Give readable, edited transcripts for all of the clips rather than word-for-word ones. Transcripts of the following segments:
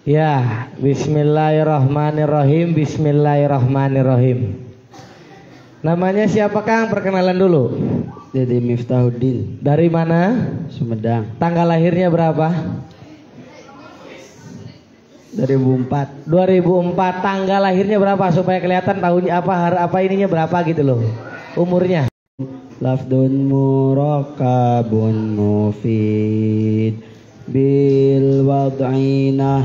Ya, bismillahirrahmanirrahim. Bismillahirrahmanirrahim. Namanya siapa Kang? Perkenalan dulu. Dede Miftahuddin. Dari mana? Sumedang. Tanggal lahirnya berapa? 2004. 2004. Tanggal lahirnya berapa supaya kelihatan tahunnya apa ininya berapa gitu loh. Umurnya. Lafdun murakabun mufid bil wad'ina,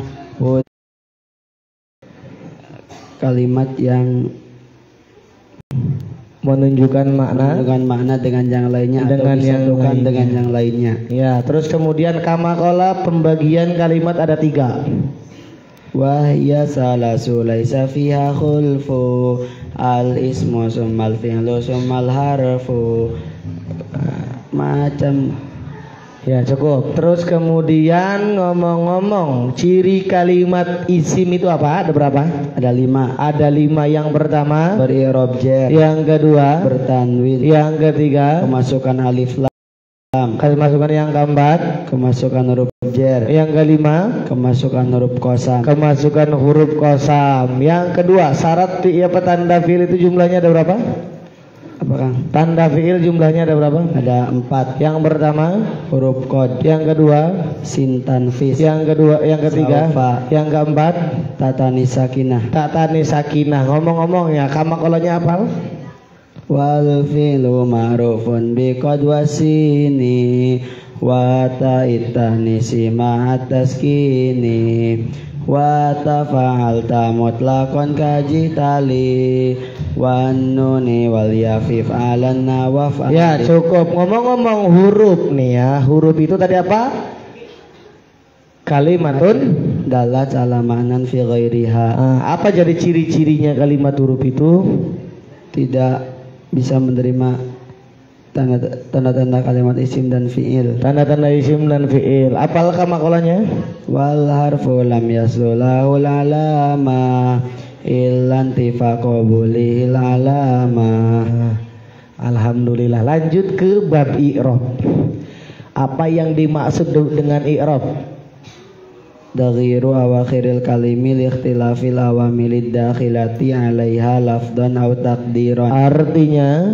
kalimat yang menunjukkan makna dengan yang lainnya dengan atau disatukan dengan yang lainnya. Ya, terus kemudian kamakola pembagian kalimat ada 3. Wahya salasu laisa fiha khulfu al ismu summal fi'lu summal harfu. Macam ya cukup. Terus kemudian ngomong-ngomong ciri kalimat isim itu apa? Ada berapa? ada 5. Ada 5. Yang pertama Beri'rab jar, yang kedua bertanwin, yang ketiga kemasukan alif lam, kemasukan yang keempat kemasukan huruf jar, yang kelima kemasukan huruf qasam, kemasukan huruf qasam. Yang kedua syarat tanda fi'il itu jumlahnya ada berapa? apa Kang? Tanda fi'il jumlahnya ada berapa? Ada 4. Yang pertama huruf qad, yang kedua sin tanfis, yang kedua, yang ketiga, Saufa, yang keempat tatani sakinah. tatani sakinah. Ngomong-ngomong ya, kamakolanya apal? Wal fi'lu ma'rufun bi qad wasini wa ta'ittanisi ma'at taskini wa tafa'alta mutlaqan kajitali wan nuni wal yafif alan nawaf. Ya cukup. Ngomong-ngomong huruf nih ya, huruf itu tadi apa? Kalimatun dalat ala ma'nan fi ghairiha. Apa jadi ciri-cirinya kalimat huruf itu? Tidak bisa menerima tanda-tanda kalimat isim dan fi'il. Tanda-tanda isim dan fi'il. Apalkah makolanya? Wal harfu lam yaslulahu alama illan tifaqobulihil alama. Alhamdulillah. Lanjut ke bab i'rab. Apa yang dimaksud dengan i'rab? Daghiru awakhiril kalimi liikhtilafil awamilid dakhilati alaiha lafdan aw taqdiran. Artinya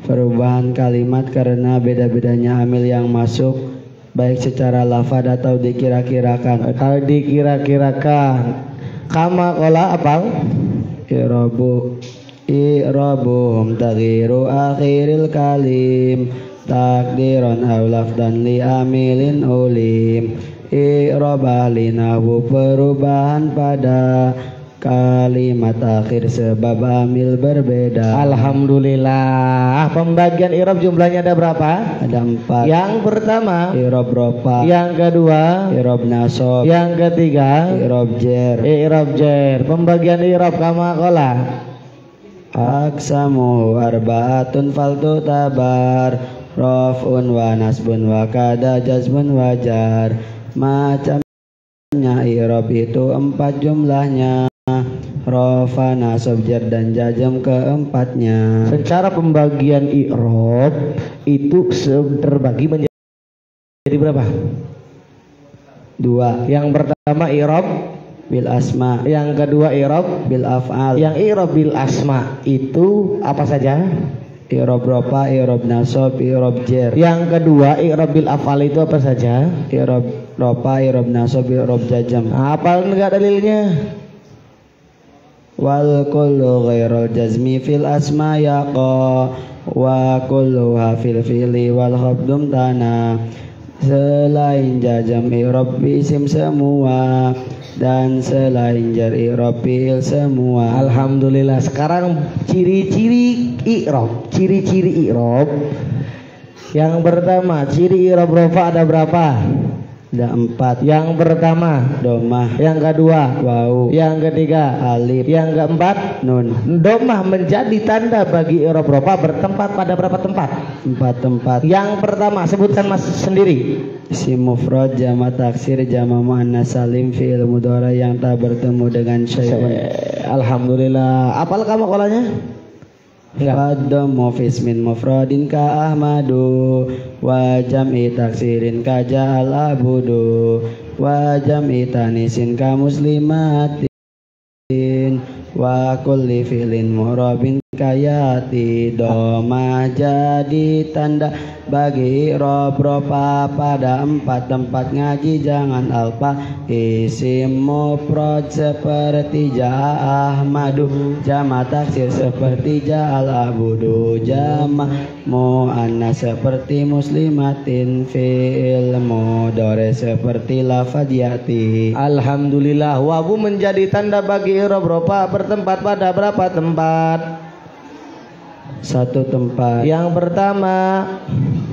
perubahan kalimat karena beda-bedanya amil yang masuk baik secara lafaz atau dikira-kirakan. Kalau dikira-kirakan kama qala apa? I'rabuhum taghiru akhiril kalim takdiran aw lafdan li amilin ulim. I'rabalinahu perubahan pada kalimat akhir sebab amil berbeda. Alhamdulillah. Pembagian i'rab jumlahnya ada berapa? Ada 4. Yang pertama i'rab rofa, yang kedua i'rab nasab, yang ketiga i'rab jar. i'rab jar. Pembagian i'rab kama qala aksamu arba'atun faltu tabar raf'un wa nasbun wa kada jazmun wajar. Macamnya i'rab itu 4 jumlahnya, rafa, nasab, jar dan jazm keempatnya. Secara pembagian i'rab itu terbagi menjadi berapa? 2. Yang pertama i'rab bil asma, yang kedua i'rab bil af'al. Yang i'rab bil asma itu apa saja? I'rab rofa, i'rab nasab, i'rab jar. Yang kedua i'rab bil af'al itu apa saja? I'rab rofa, i'rab nasab, i'rab jazm. Apa enggak dalilnya? Wal kullu ghairul jazmi fil asma yaqa wa kulluha fil fi'li wal khabdum tana. Selain jazm i'rab isim semua dan selain jar i'rab fi'il semua. Alhamdulillah. Sekarang ciri-ciri i'rab. Ciri-ciri i'rab. Yang pertama, ciri i'rab rafa ada berapa? Ada 4. Yang pertama domah, yang kedua wawu, yang ketiga alif, yang keempat nun. Domah menjadi tanda bagi i'rab rafa bertempat pada berapa tempat? 4 tempat. Yang pertama sebutkan mas sendiri. Isim mufrad, jama' taksir, jama' muannas salim, fi'il mudhari yang tak bertemu dengan syai'un. Alhamdulillah. Apal kamu kolanya? Faddamu fismin mufradin ka ahmadu wa jam'i taksirin ka ja'al abudu wa jam'i tanisin ka muslimatin wa kulli fi'lin mu'rabin kayati. Doma jadi tanda bagi i'rab rofa pada 4 tempat ngaji jangan alfa. Isim mufrad seperti ja'a Ahmadu, jama taksir seperti ja'al abudu, jama muannas seperti muslimatin, fi'il mudhari seperti lafadz yati. Alhamdulillah. Wawu menjadi tanda bagi i'rab rofa bertempat pada berapa tempat? 1 tempat. Yang pertama,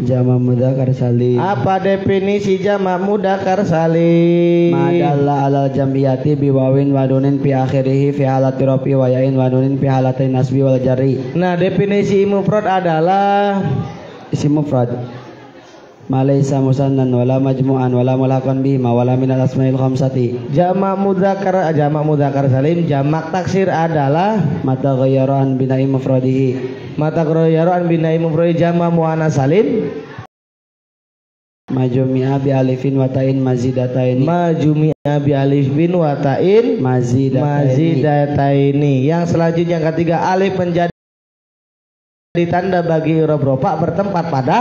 Jama mudzakkar salim. apa definisi jamak mudzakkar salim? Madalla alal jam'iyati biwawin wa nunin fi akhirih fi halati rafi wa yain wa nunin fi halati nasbi wal jarri. Nah, definisi mufrad adalah Isim mufrad malaysa musannan wala majmu'an wala mulaqan bihi wala minal asmail khamsati. jamak mudzakkar salim. Jamak taksir adalah Mata ghayyara an bina'i mufradihi. mata an binai mufrad. Jamak muannas salim Majumi'a bi alifin wa ta'in mazidataini. majumi'a bi alif bin wa ta'in mazidataini. Yang selanjutnya yang ketiga, alif menjadi tanda bagi i'rab rofa bertempat pada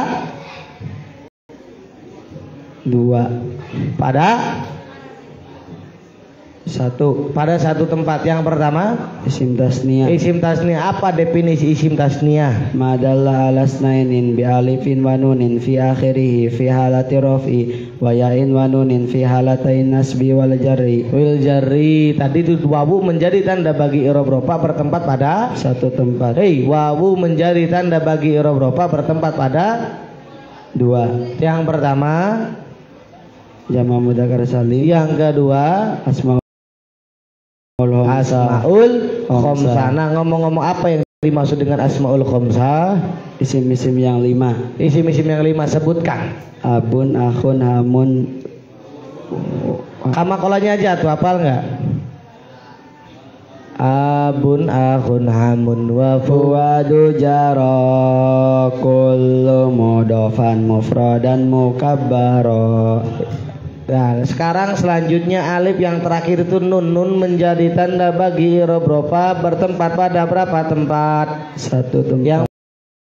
2 pada 1 pada 1 tempat. Yang pertama, isim tasniyah. isim tasniyah. Apa definisi isim tasniyah? Madalla alasnainin bi alifin wa nunin fi akhirih fi halati raf'i wa yain wa nunin fi halatain nasbi wal jarri. Wil jarri. Tadi itu wawu menjadi tanda bagi i'rab rofa bertempat pada 1 tempat. wawu menjadi tanda bagi i'rab rofa bertempat pada 2 yang pertama. jama mudzakkar salim. Yang kedua, Asmaul khamsah. Nah, ngomong-ngomong apa yang dimaksud dengan asmaul khamsah? Isim-isim yang 5. Isim-isim yang 5 sebutkan. Abun, akhun, hamun. Kamakolanya aja tuh, hafal nggak? Abun, akhun, hamun, wa Fuwadu jaro kullu mudofan mufradan mukabbaro. Nah, sekarang selanjutnya alif yang terakhir itu nun. Nun menjadi tanda bagi i'rab rofa bertempat pada berapa tempat? 1 tempat. Yang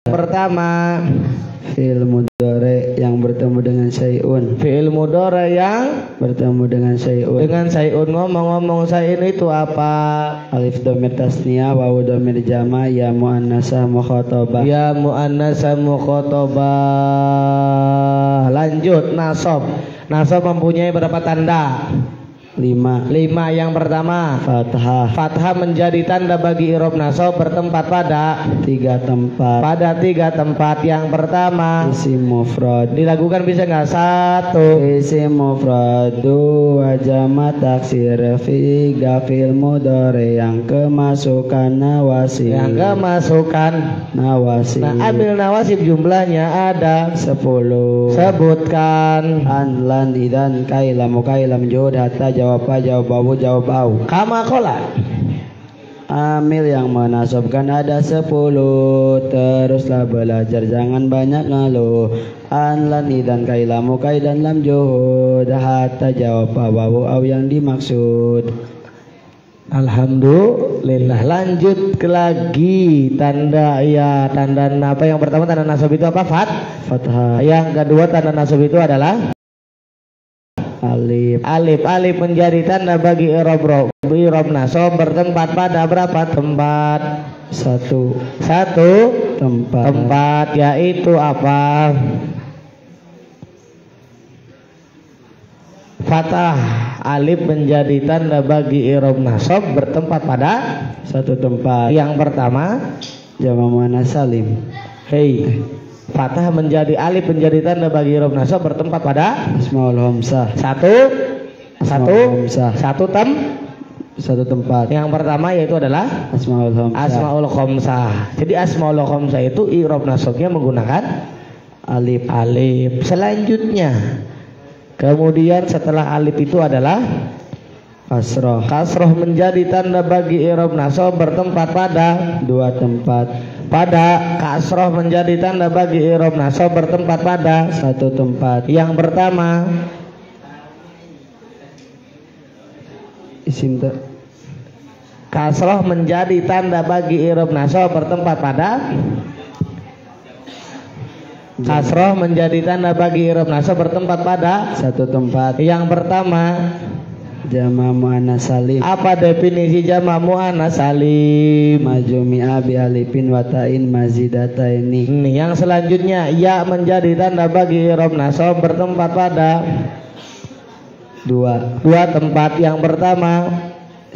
pertama, Fi'il mudhari yang bertemu dengan syai'un. fi'il mudhari yang Bertemu dengan syai'un. dengan sayun. Ngomong-ngomong sayun itu apa? Alif dhamir tasniyah, wawu dhamir jama', ya muannasah mukhatabah. Ya muannasah mukhatabah. Lanjut, nasab. Nasab mempunyai berapa tanda? 5. 5. Yang pertama, Fathah. fathah menjadi tanda bagi i'rab nasab bertempat pada 3 tempat. 3 tempat. Yang pertama, Isim mufrad. dilakukan bisa nggak? 1. Isim mufradu wa jama' taksir fi gafil mudhari yang kemasukan nawasi. Yang kemasukan. Nawasi. Nah, ambil nawasib jumlahnya ada 10. sebutkan. An lan idan kailam jud hatta jawab babu jawab au. Kama kola. Amil yang menasabkan ada 10. Teruslah belajar jangan banyak ngeluh. An lan idan kailamu kaidan lam juhud hatta jawab babu au yang dimaksud. Alhamdulillah. Lanjut ke lagi tanda apa yang pertama? Tanda nasab itu apa? Fathah. Yang kedua tanda nasab itu adalah Alif. alif menjadi tanda bagi i'rab nasab bertempat pada berapa tempat? 1 tempat, yaitu apa? Fathah. Alif menjadi tanda bagi i'rab nasab bertempat pada 1 tempat. yang pertama. Jama' muannas salim. Fathah menjadi alif menjadi tanda bagi i'rab nasab bertempat pada Asmaul khamsah. 1 tempat. Yang pertama yaitu adalah asmaul khamsah. Jadi asmaul khamsah itu i'rab nasabnya menggunakan alif. Selanjutnya, kemudian setelah alif itu adalah kasroh menjadi tanda bagi i'rab nasab bertempat pada 2 tempat. Kasroh menjadi tanda bagi i'rab nasab bertempat pada 1 tempat. yang pertama. Isim kasroh menjadi tanda bagi i'rab nasab bertempat pada kasroh menjadi tanda bagi i'rab nasab bertempat pada satu tempat. Yang pertama Jama muannas salim. Apa definisi jama muannas salim? Majumi'a bi alifin wa ta'in mazidataini. Yang selanjutnya ya menjadi tanda bagi i'rab nasab bertempat pada dua tempat. Yang pertama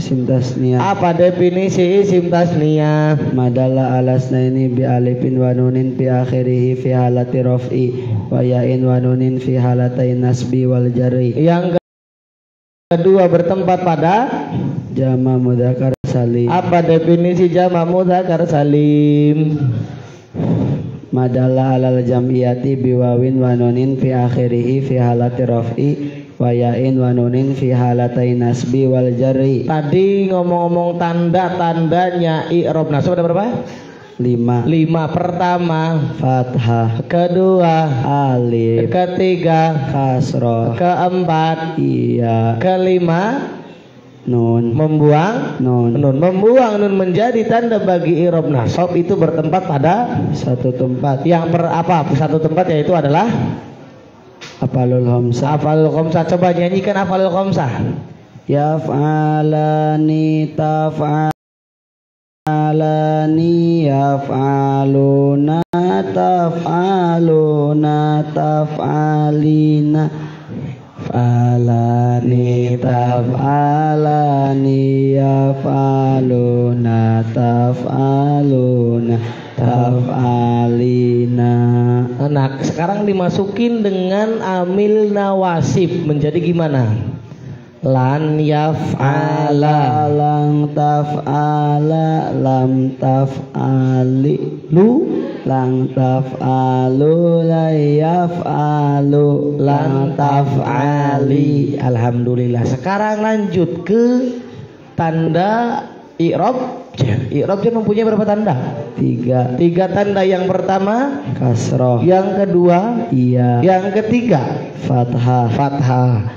isim tasniyah. Apa definisi isim tasniyah? Madalla alasnaini bi alifin wa nunin fi akhirih fi halati raf'i wa ya'in wa nunin fi halatain nasbi wal jarri. Yang kedua bertempat pada jama mudzakkar salim. Apa definisi jama mudzakkar salim? Madalla alal jam'iyati bi wawin wa nunin fi akhirih fi halati raf'i wa ya'in wa nunin fi halatain nasbi wal jarri. Tadi ngomong-ngomong tanda-tandanya i'rab nasab ada berapa? 5. Pertama fathah, kedua alif, ketiga kasroh, keempat iya, kelima nun. Membuang nun. Membuang nun menjadi tanda bagi i'rab nasab itu bertempat pada satu tempat. Yang satu tempat yaitu adalah Afalul khamsah. Afalul khamsah. Coba nyanyikan afalul khamsah. Yaf'alani taf'alani yaf'aluna taf'aluna taf'alina fa'alani taf'alani yaf'aluna taf'aluna taf'alina. Nah, sekarang dimasukin dengan amil nawasib menjadi gimana? Lan yaf'ala, lang taf'ala, lam taf'ali, lang taf'alu, la yaf'alu, lang taf'ali. Alhamdulillah. Sekarang lanjut ke tanda i'rab. I'rab mempunyai berapa tanda? 3 tanda. Yang pertama kasroh, yang kedua iya, yang ketiga fathah.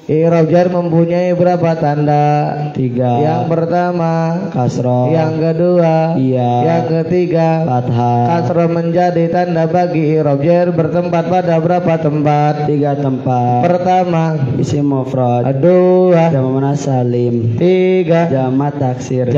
I'rab jar mempunyai berapa tanda? 3. Yang pertama kasroh, yang kedua iya, yang ketiga fathah. kasroh menjadi tanda bagi i'rab jar bertempat pada berapa tempat? 3 tempat. Pertama isim mufrad, kedua jama muannas salim, tiga jama taksir.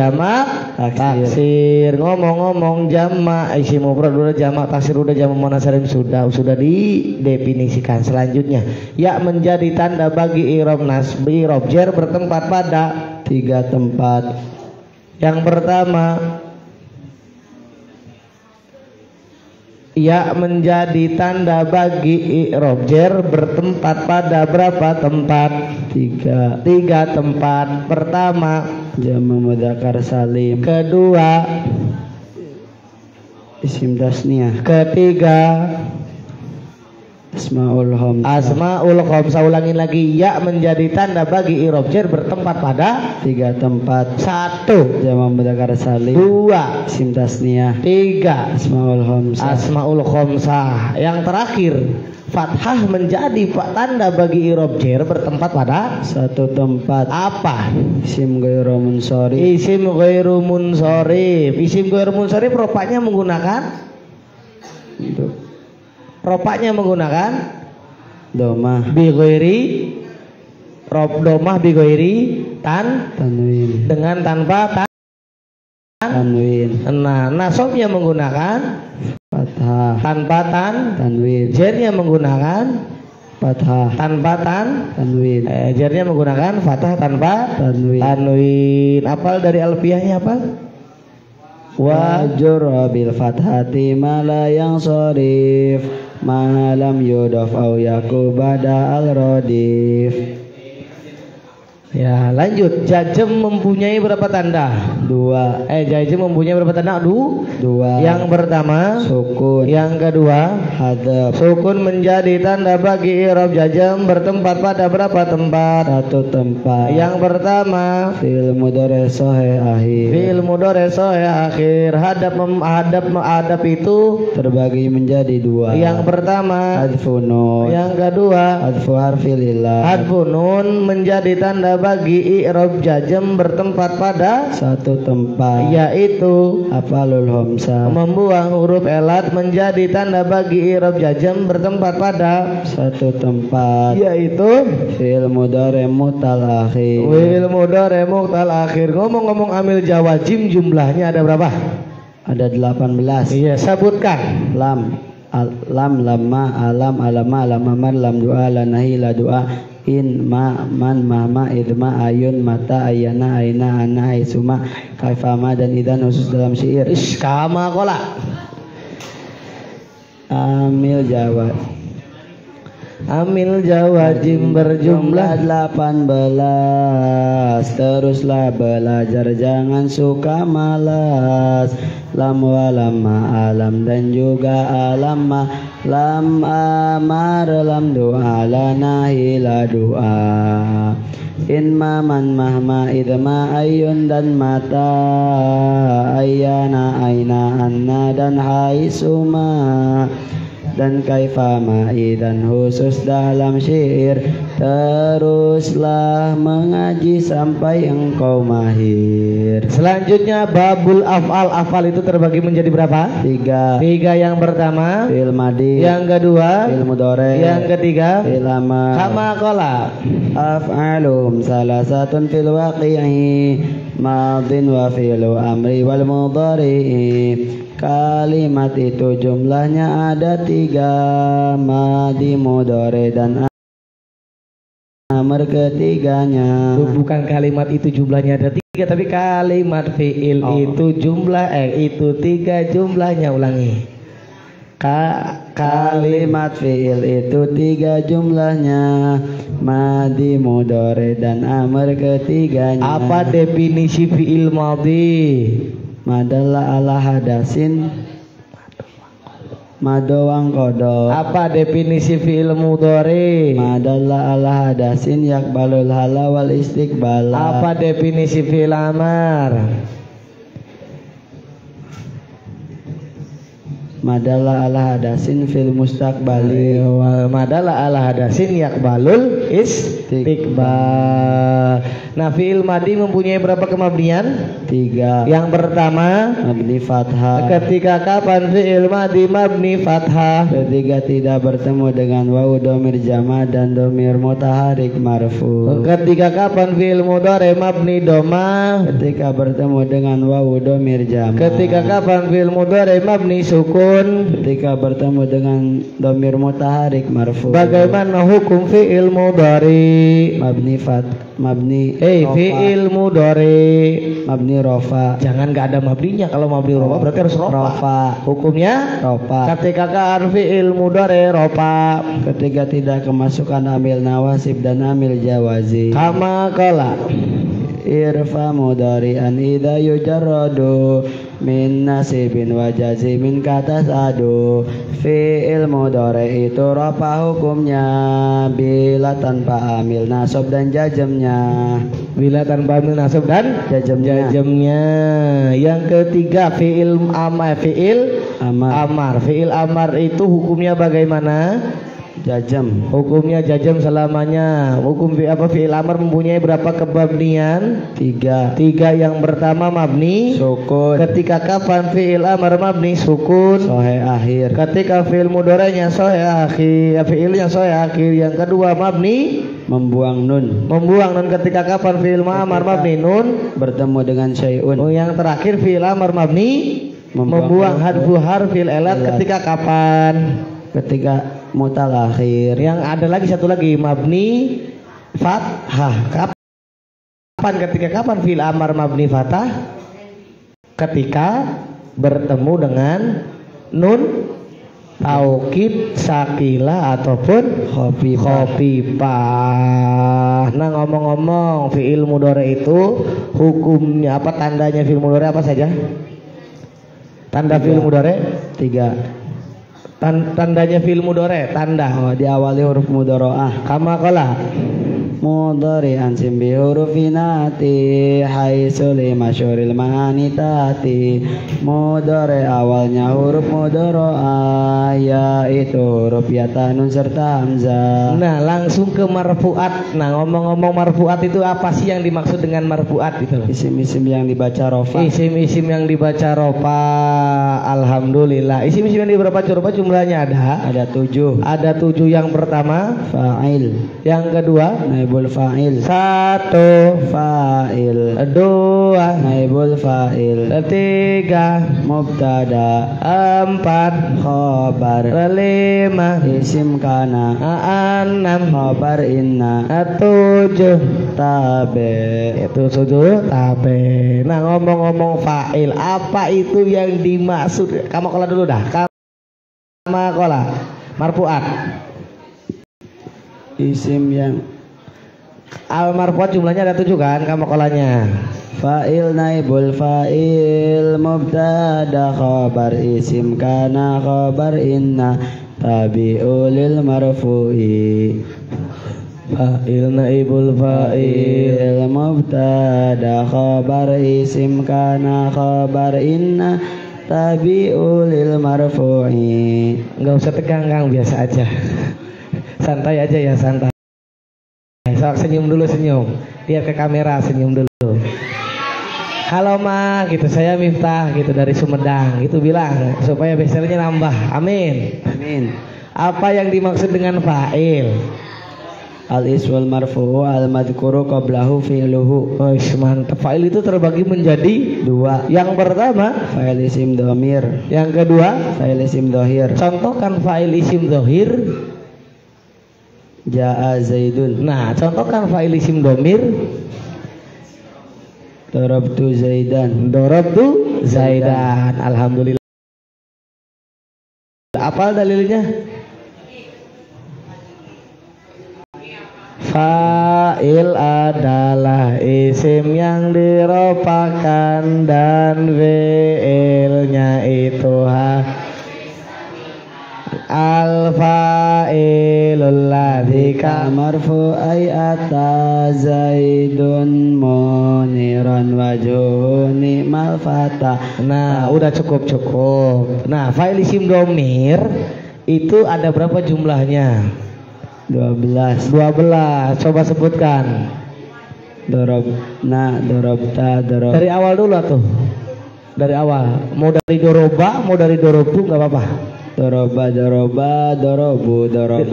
Taksir. Ngomong-ngomong jama isim mufrad udah, jama taksir udah, jama muannas salim sudah didefinisikan. Selanjutnya ya menjadi tanda bagi i'rab nasbi i'rab jar bertempat pada 3 tempat. Yang pertama ya menjadi tanda bagi i'rab jar bertempat pada berapa tempat? 3 tempat. Pertama jama mudzakkar salim, kedua isim tasniyah, ketiga asmaul khamsah. Ulangin lagi, ya menjadi tanda bagi i'rab jar bertempat pada 3 tempat. 1 jama mudzakkar salim, 2 isim tasniyah, 3 asmaul khamsah. Yang terakhir fathah menjadi tanda bagi i'rab jar bertempat pada 1 tempat. apa? Isim ghairu munsharif. Isim ghairu munsharif rofaknya menggunakan domah bi ghairi tanwin, dengan tanpa tanwin. Nah, nasabnya menggunakan fathah tanpa tanwin, jarnya menggunakan fathah tanpa tanwin, jarnya menggunakan fathah tanpa tanwin. Apal dari alfiyahnya apa? Wajur bil fathati ma la yansharif ma lam yudaf au yakubada al radif. Ya, lanjut. Jazm mempunyai berapa tanda? 2. Jazm mempunyai berapa tanda? 2. Yang pertama sukun, yang kedua hadzaf. Sukun menjadi tanda bagi i'rab jazm bertempat pada berapa tempat? 1 tempat. Yang pertama fi'il mudhari' shahih akhir. fi'il mudhari' shahih akhir. Hadap itu terbagi menjadi 2. Yang pertama hadfun nun, yang kedua hadfu harfi lillah. hadfun nun menjadi tanda bagi i'rab jazm bertempat pada satu tempat, yaitu afalul homsa, membuang huruf elat menjadi tanda bagi i'rab jazm bertempat pada satu tempat, yaitu fi'il mudhari mutal akhir, fi'il mudhari mutal akhir. Ngomong-ngomong amil jawazim jumlahnya ada berapa? ada 18. Iya, sebutkan. Lam, lam, lamma, alam, alama, alamaman, lam doa, lanahi, la doa, in, ma, man, mahma, idma, ayun, mata, ayana, aina, ana, aisuma, kaifama, dan idan khusus dalam syair. Kama kola. Amil Jawa, Amil jawazim berjumlah 18. Teruslah belajar, jangan suka malas. Lam wa lamma, alam dan juga alamma, lam amar, lam doa, lanahi, la doa, in ma, man, mahma, idma, ayun dan mata, ayana, aina, anna dan haisuma, dan kaifama, dan khusus dalam syair. Teruslah mengaji sampai engkau mahir. Selanjutnya babul af'al. Af'al itu terbagi menjadi berapa? 3. 3. Yang pertama Fi'il madi, yang kedua fi'il mudhari, yang ketiga fi'il amar. kama kola. Af'alum salasatun fil waqi'i, madin wa fi'lu amri wal mudhari'i. Kalimat itu jumlahnya ada 3, madi, mudhari dan amr ketiganya. Bukan kalimat itu jumlahnya ada 3, tapi kalimat fi'il itu jumlah itu 3 jumlahnya. Ulangi. Kalimat fi'il itu 3 jumlahnya, madi, mudhari dan amr ketiganya. Apa definisi fi'il madhi? Madalla ala hadasin, madowang kodok. Apa definisi fi'il mudhari? Madalla ala hadasin, yakbalul hala wal istiqbala. Apa definisi fi'il amar? Madalla ala hadasin fil mustaqbali. Madalla ala hadasin yakbalul istiqbal. Nah, fi'il madi mempunyai berapa kemabnian? 3. Yang pertama Mabni fathah, ketika kapan fi'il madi mabni fathah? ketika tidak bertemu dengan wawu domir jama dan domir mutaharik marfu. Ketika kapan fi'il mudhari mabni doma? Ketika bertemu dengan wawu domir jama. Ketika kapan fi'il mudhari mabni sukun? Ketika bertemu dengan domir mutaharik marfu. Bagaimana hukum fi'il mudhari? Mabni rofa. Fi'il mudhari Mabni rofa. jangan gak ada mabninya. Kalau mabni rofa berarti harus rofa. Hukumnya Rofa. ketika kan fi'il mudhari rofa. Ketika tidak kemasukan amil nawasib dan amil jawazi. Kama qala. Irfa mudhari'an idza yujarradu min nasibin wa jazimin kata sadu. Fi'il mudhari itu rafa hukumnya bila tanpa amil nasab dan jazmnya. Bila tanpa amil nasab dan Jazmnya. Yang ketiga fi'il amar. Fi'il amar itu hukumnya bagaimana? Jazm. Hukumnya jazm selamanya. Hukum fi'il amar mempunyai berapa kemabnian? 3. 3. Yang pertama mabni Sukun. ketika kapan fi'il amar mabni sukun? Sohe akhir. Ketika fi'il mudhari'nya sahih akhir, fi'ilnya sahih akhir. Yang kedua mabni Membuang nun. ketika kapan fi'il amar mabni nun? Bertemu dengan syai'un. Yang terakhir fi'il amar mabni membuang hadfu harfil elat ketika kapan? Ketika mutal akhir. Yang ada lagi satu lagi mabni fathah. Ketika kapan fi'il amar mabni fathah? Ketika bertemu dengan nun taukid sakila ataupun khafifah. Nah, ngomong-ngomong fi'il mudhari itu hukumnya apa? Tandanya fi'il mudhari apa saja? Tanda fi'il mudhari 3. Tandanya fi'il mudhari, tanda. Oh, diawali huruf mudhari'ah. Kama qala Mudhari'an sim bi hurufinati haitsu li masyhuril ma'ani tati. Mudhari awalnya huruf mudhari'ah yaitu huruf ya tanun serta hamzah. Nah, langsung ke marfu'at. Nah, ngomong-ngomong marfu'at itu apa sih yang dimaksud dengan marfu'at itu loh? Isim-isim yang dibaca rofa. Isim-isim yang dibaca rofa. Alhamdulillah. Isim-isim yang dibaca rofa jumlahnya Ada 7. Ada 7. Yang pertama Fa'il. Yang kedua Naibul fa'il. 1. Fa'il. 2. Naibul fa'il. 3. Mubtada. 4. Khobar. 5. Isim kana. 6. Khobar inna. 7. Tabe. Itu 7 tabe. Nah, ngomong-ngomong fa'il, apa itu yang dimaksud? Kamu kola dulu dah. Kamu kola marfu'at. Isim yang Al marfu'at jumlahnya ada 7 kan? Kamu kolanya. fa'il naibul fa'il mubtada khobar isim kana khobar inna tabi'ulil marfu'i. Fa'il naibul fa'il mubtada khobar isim kana khobar inna tabi'ulil marfu'i. Enggak usah tegang Kang, biasa aja. Santai aja ya, santai. Sok senyum dulu, senyum. Lihat ke kamera, senyum dulu. Halo Ma, gitu, saya Miftah gitu dari Sumedang. Gitu bilang supaya besernya nambah. Amin. Amin. Apa yang dimaksud dengan fa'il? Al ismul marfu'u al madhkuru qablahu fi'luhu. Oh, mantap. Fa'il itu terbagi menjadi 2. Yang pertama Fa'il isim dhamir. Yang kedua Fa'il isim dhahir. contohkan fa'il isim dhahir. Ja'a Zaidun. Nah, contohkan fa'il isim dhamir. Darabtu Zaidan. Darabtu Zaidan. Alhamdulillah. Apa dalilnya? Fa'il adalah isim yang diropakan dan fi'ilnya itu al-fa'ilul ladzi marfu ay ata Zaidun muniran wajhuni mal fata. Nah, udah cukup. Nah, fa'il isim dhamir itu ada berapa jumlahnya? 12. Coba sebutkan. Darabna, darabta, darab. Dari awal dulu tuh. Dari awal. Mau dari doroba, mau dari dorobu nggak apa-apa. Doroba, doroba, dorobu, doroba.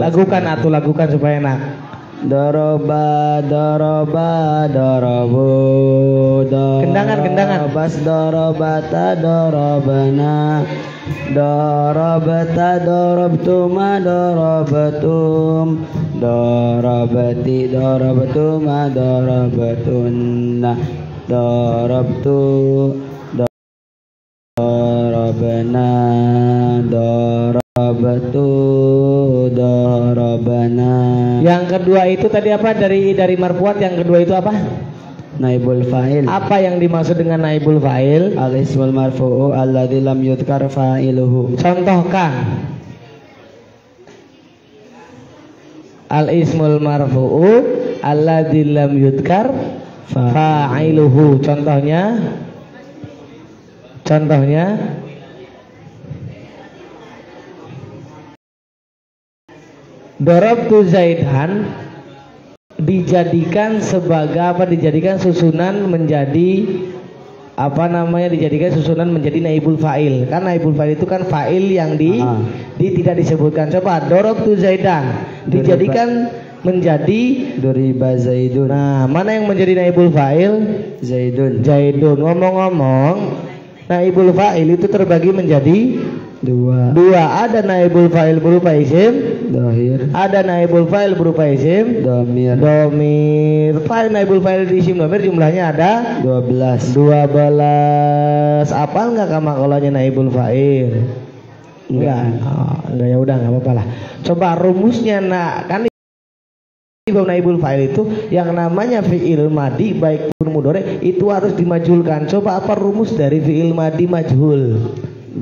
Lagukan supaya enak. Doroba, doroba, dorobu, Kendangan. Bas dorobata, dorobana, dorobata, dorobtuma, dorobatum, dorobati, dorobtuma, dorobatunna, dorobtu, dorobana, dorobatu, dorobana. Yang kedua itu tadi apa? Dari marfuat yang kedua itu apa? Naibul fa'il. Apa yang dimaksud dengan naibul fa'il? Al ismul marfu'u alladzi lam yudhkar fa'iluhu. Contohkan. Al ismul marfu'u alladzi lam yudhkar fa'iluhu. Contohnya Darabtu Zaidan dijadikan sebagai apa? Dijadikan susunan menjadi apa namanya? Dijadikan susunan menjadi naibul fa'il. Kan naibul fa'il itu kan fa'il yang tidak disebutkan. Coba Darabtu Zaidan dijadikan menjadi duriba Zaidun. Nah, mana yang menjadi naibul fa'il? Zaidun. Ngomong-ngomong, naibul fa'il itu terbagi menjadi dua. Ada naibul fa'il berupa isim dhahir, ada naibul fa'il berupa isim dhamir. Fa'il naibul fa'il di isim dhamir jumlahnya ada 12. Apal nggak kamakolanya naibul fa'il? Enggak. Enggak, ya udah, nggak apa-apa lah. Coba rumusnya. Nah, kan naibul fa'il itu yang namanya fi'il madi baik pun mudhari itu harus dimajhulkan. Coba apa rumus dari fi'il madi majhul?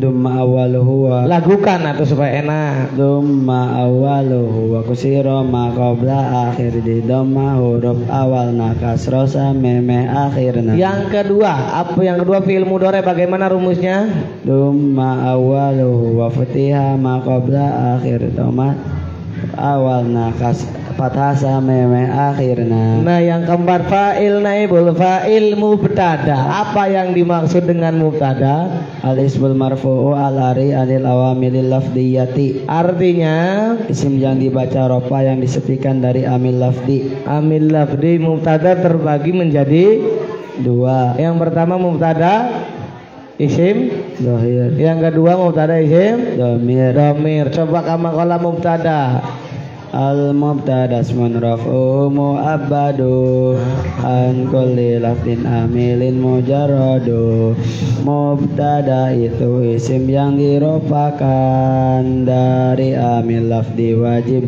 Dumma awaluhu wa Lagukan atau supaya enak. Dumma awaluhu wa kusiro ma qabla akhir di dhamma huruf awal na kasro sameme akhirna. Yang kedua, apa yang kedua fi'il mudhari bagaimana rumusnya? Dumma awaluhu wa fatiha ma qabla akhir dhamma awal na fathah sameme akhirna. Nah, yang keempat fa'il naibul fa'il mubtada. Apa yang dimaksud dengan mubtada? Al ismul marfu'u al ari anil awamilil lafdiyati. Artinya Isim yang dibaca rofa yang disepikan dari amil lafdi. amil lafdi mubtada terbagi menjadi Dua. yang pertama mubtada isim, Zahir. yang kedua mubtada isim Domir. domir. Coba kamakola mubtada. Al mubtada ismun raf'u mu'abbadu an kulli lafdin amilin mujarradu. Mubtada itu isim yang dirofakan dari amil lafdi wajib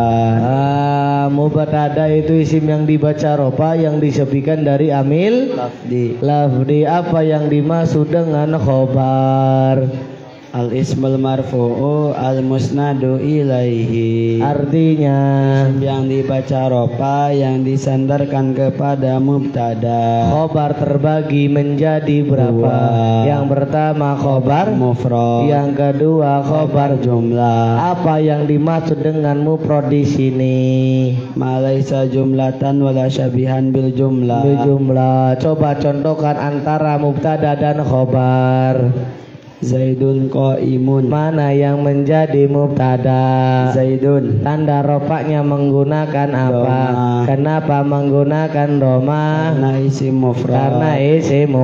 disepikan. Mubtada itu isim yang dibaca rofa yang disepikan dari amil Lafdi. lafdi. Apa yang dimaksud dengan khobar? Al ismul marfu'u al musnadu ilaihi. Artinya Isim yang dibaca rofa yang disandarkan kepada mubtada. khobar terbagi menjadi berapa? Dua. Yang pertama khobar, Mufrad. yang kedua khobar jumlah. Apa yang dimaksud dengan mufrad di sini? Malaisa jumlatan wala syabihan bil jumlah. Berjumlah. Coba contohkan antara mubtada dan khobar. Zaidun qaimun. Mana yang menjadi mubtada? Zaidun. Tanda rofaknya menggunakan apa? Doma. Kenapa menggunakan doma? Karena isim mufrad. Karena isim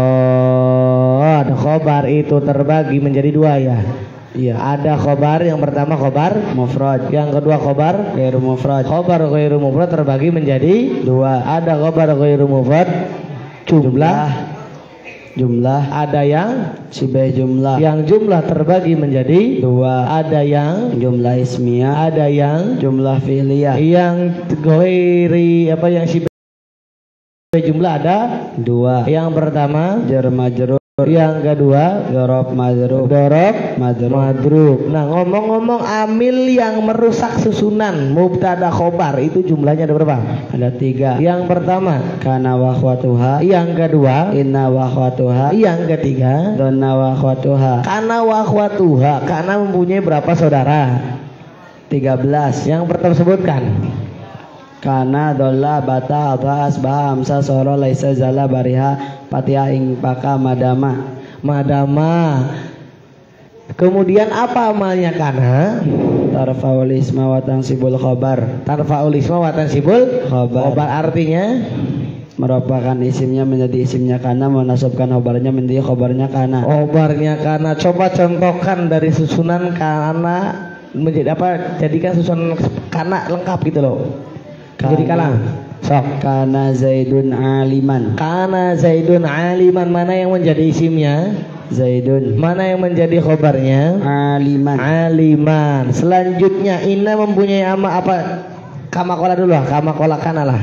mufrad. Khobar itu terbagi menjadi dua ya. Iya, ada khobar. Yang pertama khobar Mufrad. yang kedua khobar Ghairu mufrad. khobar ghairu mufrad terbagi menjadi Dua. ada khobar ghairu mufrad jumlah, ada yang jumlah. jumlah terbagi menjadi Dua. ada yang Jumlah ismiyah. ada yang Jumlah fi'liyah. yang ghairi apa yang sibah jumlah ada Dua. yang pertama, Jar majrur. yang kedua Dorob madrub. dorob Madrub. madrub. Nah, ngomong-ngomong amil yang merusak susunan mubtada khobar itu jumlahnya ada berapa? Ada tiga. Yang pertama, Kana wa akhwatuha. yang kedua, Inna wa akhwatuha. yang ketiga. Donna wa akhwatuha. Kana wa akhwatuha, karena mempunyai berapa saudara? 13. Yang pertama sebutkan. Kana dolla bata aba asbaha amsa soro laisa zala bariha patia ing paka madama. Madama. Kemudian apa amalnya kana? Tarfaul isma wa tansibul khabar. Tarfaul isma wa tansibul Khabar. khobar artinya Merupakan isimnya menjadi isimnya kana, menasabkan khobarnya menjadi khobarnya kana. khobarnya kana. Coba contohkan dari susunan kana menjadi apa? Jadikan susunan kana lengkap gitu loh. Jadi kana. Sok. Kana Zaidun aliman. Kana Zaidun aliman, mana yang menjadi isimnya? Zaidun Mana yang menjadi khobarnya? aliman. Aliman. Selanjutnya inna mempunyai ama apa? Kamakola dulu lah, kamakola kana lah.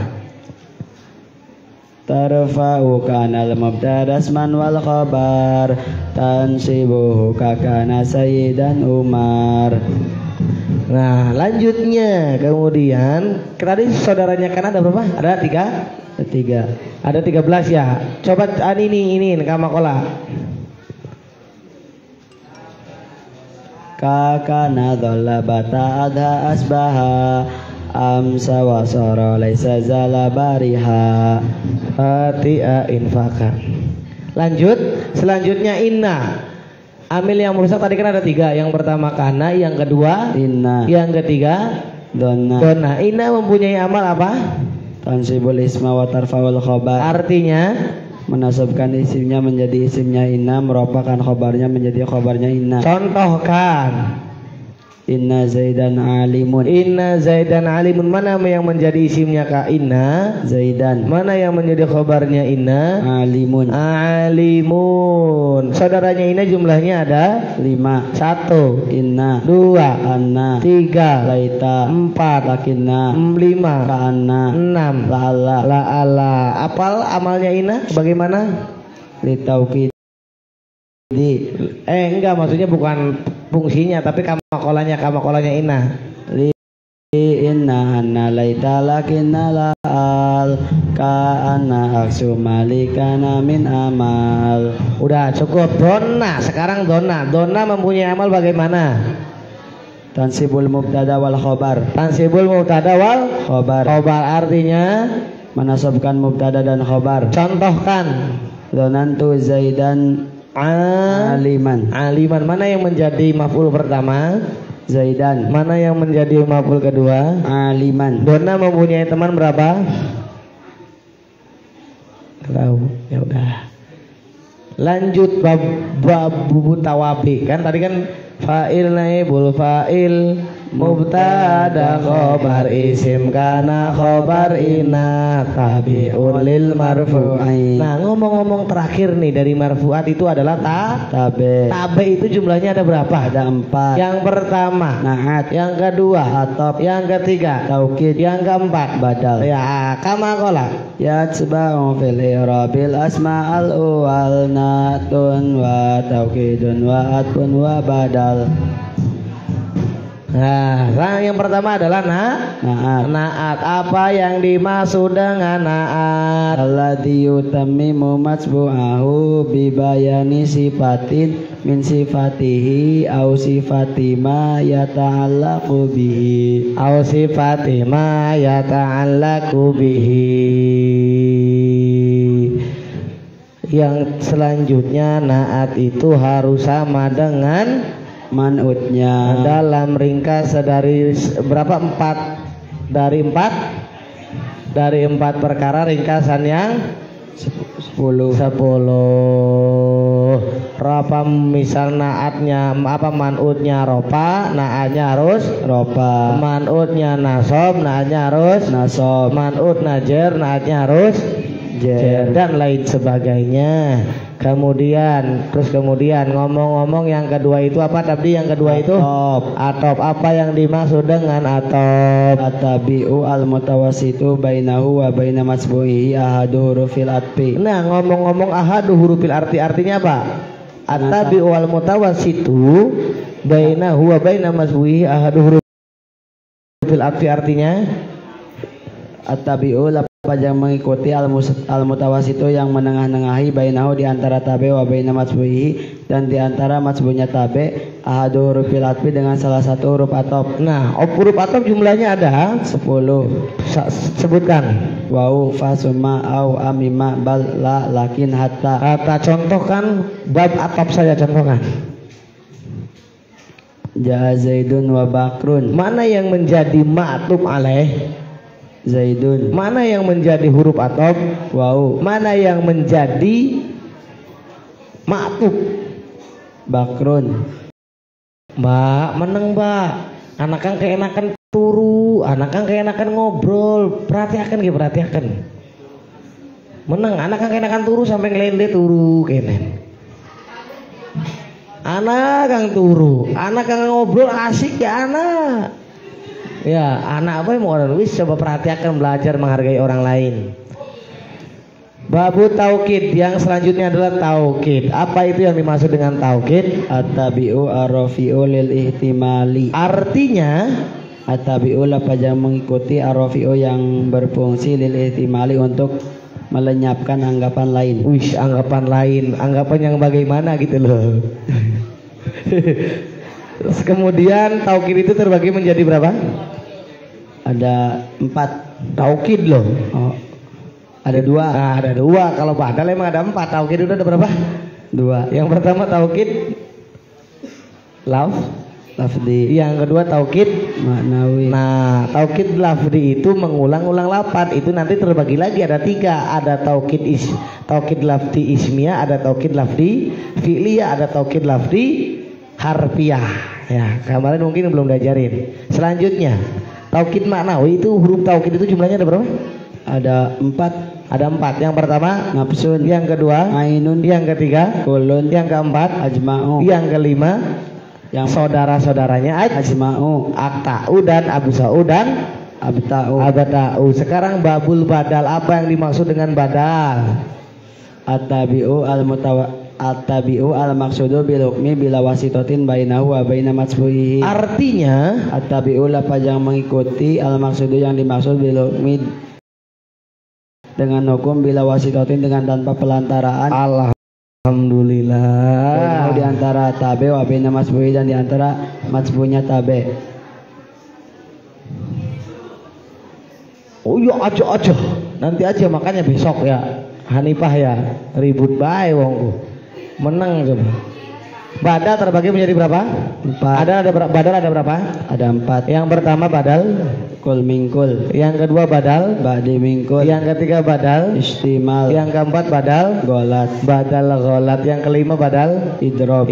Tarfa'u kana al-mubtada asman wal khabar tansibuhu kakana sayyidan Umar. Nah, lanjutnya kemudian tadi saudaranya kana ada berapa? Ada tiga. Ada 13 ya. Coba ini kamakola. Kakana dhalla bata adha asbaha amsa wa sara laisa zala bariha Fatia infaka. Lanjut. Selanjutnya inna. Amil yang merusak tadi kan ada 3. Yang pertama kana, yang kedua inna, yang ketiga donna. dona. Inna mempunyai amal apa? Tansibul isma wa tarfa'ul khabar. Artinya Menasabkan isimnya menjadi isimnya inna, merupakan khobarnya menjadi khobarnya inna. contohkan. Inna Zaidan alimun. Inna Zaidan alimun, mana yang menjadi isimnya ka inna? Zaidan. Mana yang menjadi khabarnya inna? Alimun. Alimun. Saudaranya inna jumlahnya ada 5. 1, Inna. 2, Anna. 3, Laita. 4, Lakinna. 5, Ka'anna. 6. La'alla. La ala. Apal amalnya inna bagaimana? Litauqid. Enggak, maksudnya bukan fungsinya tapi kamakolanya inna. Inna anna laita lakinna la'al ka anna aksu malikana min amal. Udah cukup. Donna, sekarang donna mempunyai amal bagaimana? Tansibul mubtada wal khobar. Tansibul mubtada wal Khobar artinya menasabkan mubtada dan khobar. contohkan. Donantu Zaidan aliman. Aliman, mana yang menjadi maf'ul pertama? Zaidan. Mana yang menjadi maf'ul kedua? Aliman. Donna mempunyai teman berapa? Tahu. Ya udah. Lanjut bab mutawabi. Kan tadi kan fa'il naibul fa'il mubtada khobar isim kana khobar ina tabi'un lil marfu'in. Nah, ngomong-ngomong terakhir nih dari marfu'at itu adalah Tabe. tabe itu jumlahnya ada berapa? Ada 4. Yang pertama Naat. yang kedua Atop. yang ketiga Taukid. yang keempat Badal. ya kama qala Yatsba'u fil i'rabil asma'al uwal natun wa taukidun wa atun wa badal. Nah, yang pertama adalah Naat. naat. Apa yang dimaksud dengan naat? Alladhi yutammimu matsbu'ahu bi bayani sifatin min sifatihi au sifati ma yata'allaqu bihi. Au sifati ma yata'allaqu bihi. Yang selanjutnya naat itu harus sama dengan manutnya dalam ringkas dari berapa? 4 dari 4 dari 4 perkara ringkasan yang 10 Ropa misal naatnya apa manutnya ropa, naatnya harus ropa, manutnya nasob, naatnya harus nasob, manut najer, naatnya harus jer, dan lain sebagainya. Kemudian ngomong-ngomong yang kedua itu apa tadi? Yang kedua itu atop. Apa yang dimaksud dengan atop? Atabi'u al-mutawassitu bainahu wa baina masbu'ihi ahadu hurufil atfi. Nah, ngomong-ngomong ahadu hurufil artinya apa? Atabi'u al-mutawassitu bainahu wa baina masbu'ihi ahadu hurufil atfi artinya At-tabi'u lapan yang mengikuti al-mutawasitu yang menengah-nengahi bainahu di antara tabe wa baina matsbu'ihi dan di antara matsbu'nya tabe ahadu hurufil atfi dengan salah satu huruf atop. Nah, huruf atop jumlahnya ada 10. Sebutkan. Wau fa summa au amima bal la lakin hatta. Contohkan bab atop saya contohkan. Ja'a Zaidun wa Bakrun. Mana yang menjadi ma'tuf alaih? Zaidun. Mana yang menjadi huruf atop? Wau. Mana yang menjadi ma'tuf? Bakrun. Mbak, meneng mbak. Anak kan keenakan turu, anak kan keenakan ngobrol. Perhatikan. Meneng, anak kan keenakan turu sampai ngelende turu kenen. Anak kang turu, anak kang ngobrol asik ya anak. Ya, anak apa yang mau orang wis coba perhatikan belajar menghargai orang lain. Babu taukid yang selanjutnya adalah taukid. Apa itu yang dimaksud dengan taukid? At-tabi'u ar-rafi'u lil ihtimali. Artinya at-tabi'u lapan yang mengikuti ar-rafi'u yang berfungsi lil ihtimali untuk melenyapkan anggapan lain. Wih, anggapan lain, anggapan yang bagaimana gitu loh. Terus kemudian taukid itu terbagi menjadi berapa? Ada 4 taukid loh. Oh, ada 2. Nah, ada 2. Kalau badal emang ada 4. Taukid udah ada berapa? 2. Yang pertama taukid lafdi. Yang kedua taukid maknawi. Nah, taukid lafdi itu mengulang-ulang lapan. Itu nanti terbagi lagi ada 3. Ada taukid lafdi ismiyah, ada taukid lafdi fi'liyah, ada taukid lafdi harfiah. Ya, kemarin mungkin belum diajarin. Selanjutnya, taukid maknawi itu huruf taukid itu jumlahnya ada berapa? Ada 4. Ada 4. Yang pertama nafsun, yang kedua ainun, yang ketiga kulun, yang keempat ajma'u, yang kelima yang saudara-saudaranya ajma'u, akta'u dan absa'u dan abta'u. Sekarang babul badal. Apa yang dimaksud dengan badal? At-tabi'u At-tabi'u al-maqsudu bil hukmi bila wasitotin bainahu wa baina matsbuhihi. Artinya At-tabi'u lafaz yang mengikuti, al-maqsudu yang dimaksud bil hukmi dengan hukum bila wasitotin dengan tanpa pelantaraan. Alhamdulillah. Di antara tabe wa baina matsbuhi dan di antara matsbuhnya tabe. Oh iya aja. Nanti aja makanya besok ya. Hanifah ya ribut bae wongku. Menang coba. Badal terbagi menjadi berapa? 4. Badal ada berapa? Ada 4. Yang pertama badal Kul mingkul. Yang kedua badal Ba'di mingkul. Yang ketiga badal Istimal. Yang keempat badal Golat. Badal golat. Yang kelima badal Idrob.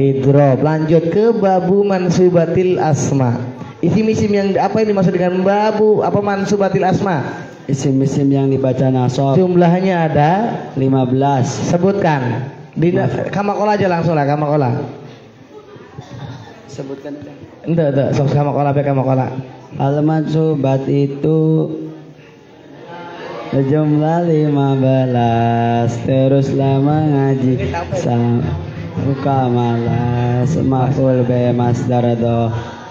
Lanjut ke babu mansubatil asma. Isim-isim yang apa yang dimaksud dengan babu apa mansubatil asma? Isim-isim yang dibaca nasab. Jumlahnya ada 15. Sebutkan. Di kamakola aja langsung lah kamakola. Sebutkan. Enggak, sok kamakola be kamakola. Al-mansubat itu jumlah 15. Teruslah mengaji buka malas maf'ul be masdar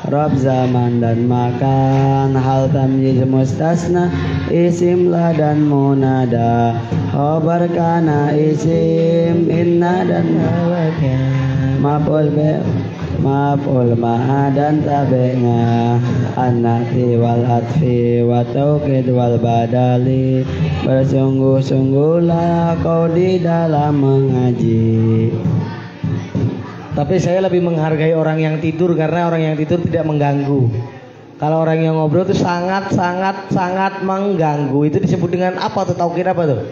Rob zaman dan makan hal tamyiz mustasna isim la dan munada khobar kana isim inna dan maf'ul be maf'ul ma'a dan tabi'nya an-nati wal atfi wa taukid wal badali bersungguh-sungguhlah kau di dalam mengaji. Tapi saya lebih menghargai orang yang tidur karena orang yang tidur tidak mengganggu. Kalau orang yang ngobrol itu sangat mengganggu. Itu disebut dengan apa tuh? Taukid apa tuh?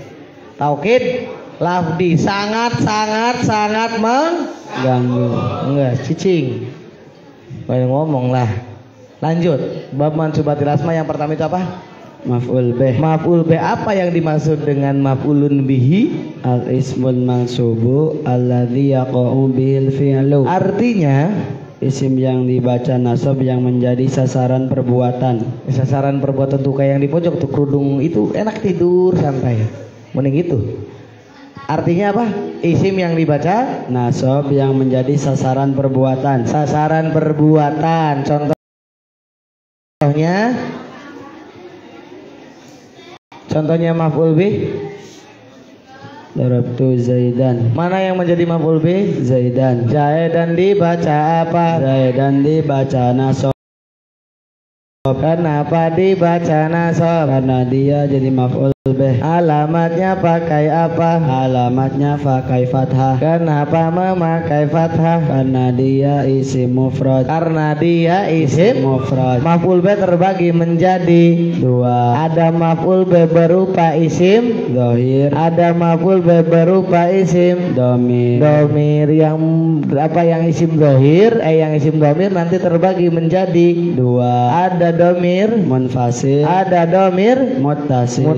Taukid lafdi. Sangat mengganggu. Enggak, cicing. Banyak ngomong lah. Lanjut. Bab mansubatil asma yang pertama itu apa? Maf'ul bih. Maf'ul bih apa yang dimaksud dengan maf'ulun bihi? Al-ismul mansubu alladzi yaqa'u bihil fi'lu. Artinya isim yang dibaca nasab yang menjadi sasaran perbuatan. Sasaran perbuatan tuh kayak yang di pojok tuh kerudung itu enak tidur santai. Mending gitu. Artinya apa? Isim yang dibaca nasab yang menjadi sasaran perbuatan. Sasaran perbuatan. Contohnya maf'ul bih. Darabtu Zaidan. Mana yang menjadi maf'ul bih? Zaidan. Zaidan dibaca apa? Zaidan dibaca nasab. Kenapa dibaca nasab? Karena dia jadi maf'ul bih. Alamatnya pakai apa? Alamatnya pakai fathah. Kenapa memakai fathah? Karena dia isim mufrad. Karena dia isim mufrad. Maf'ul bih terbagi menjadi 2. Ada maf'ul bih berupa isim Zahir. Ada maf'ul bih berupa isim Domir. Domir yang apa yang isim zahir yang isim domir nanti terbagi menjadi 2. Ada domir munfasil. Ada domir muttasil.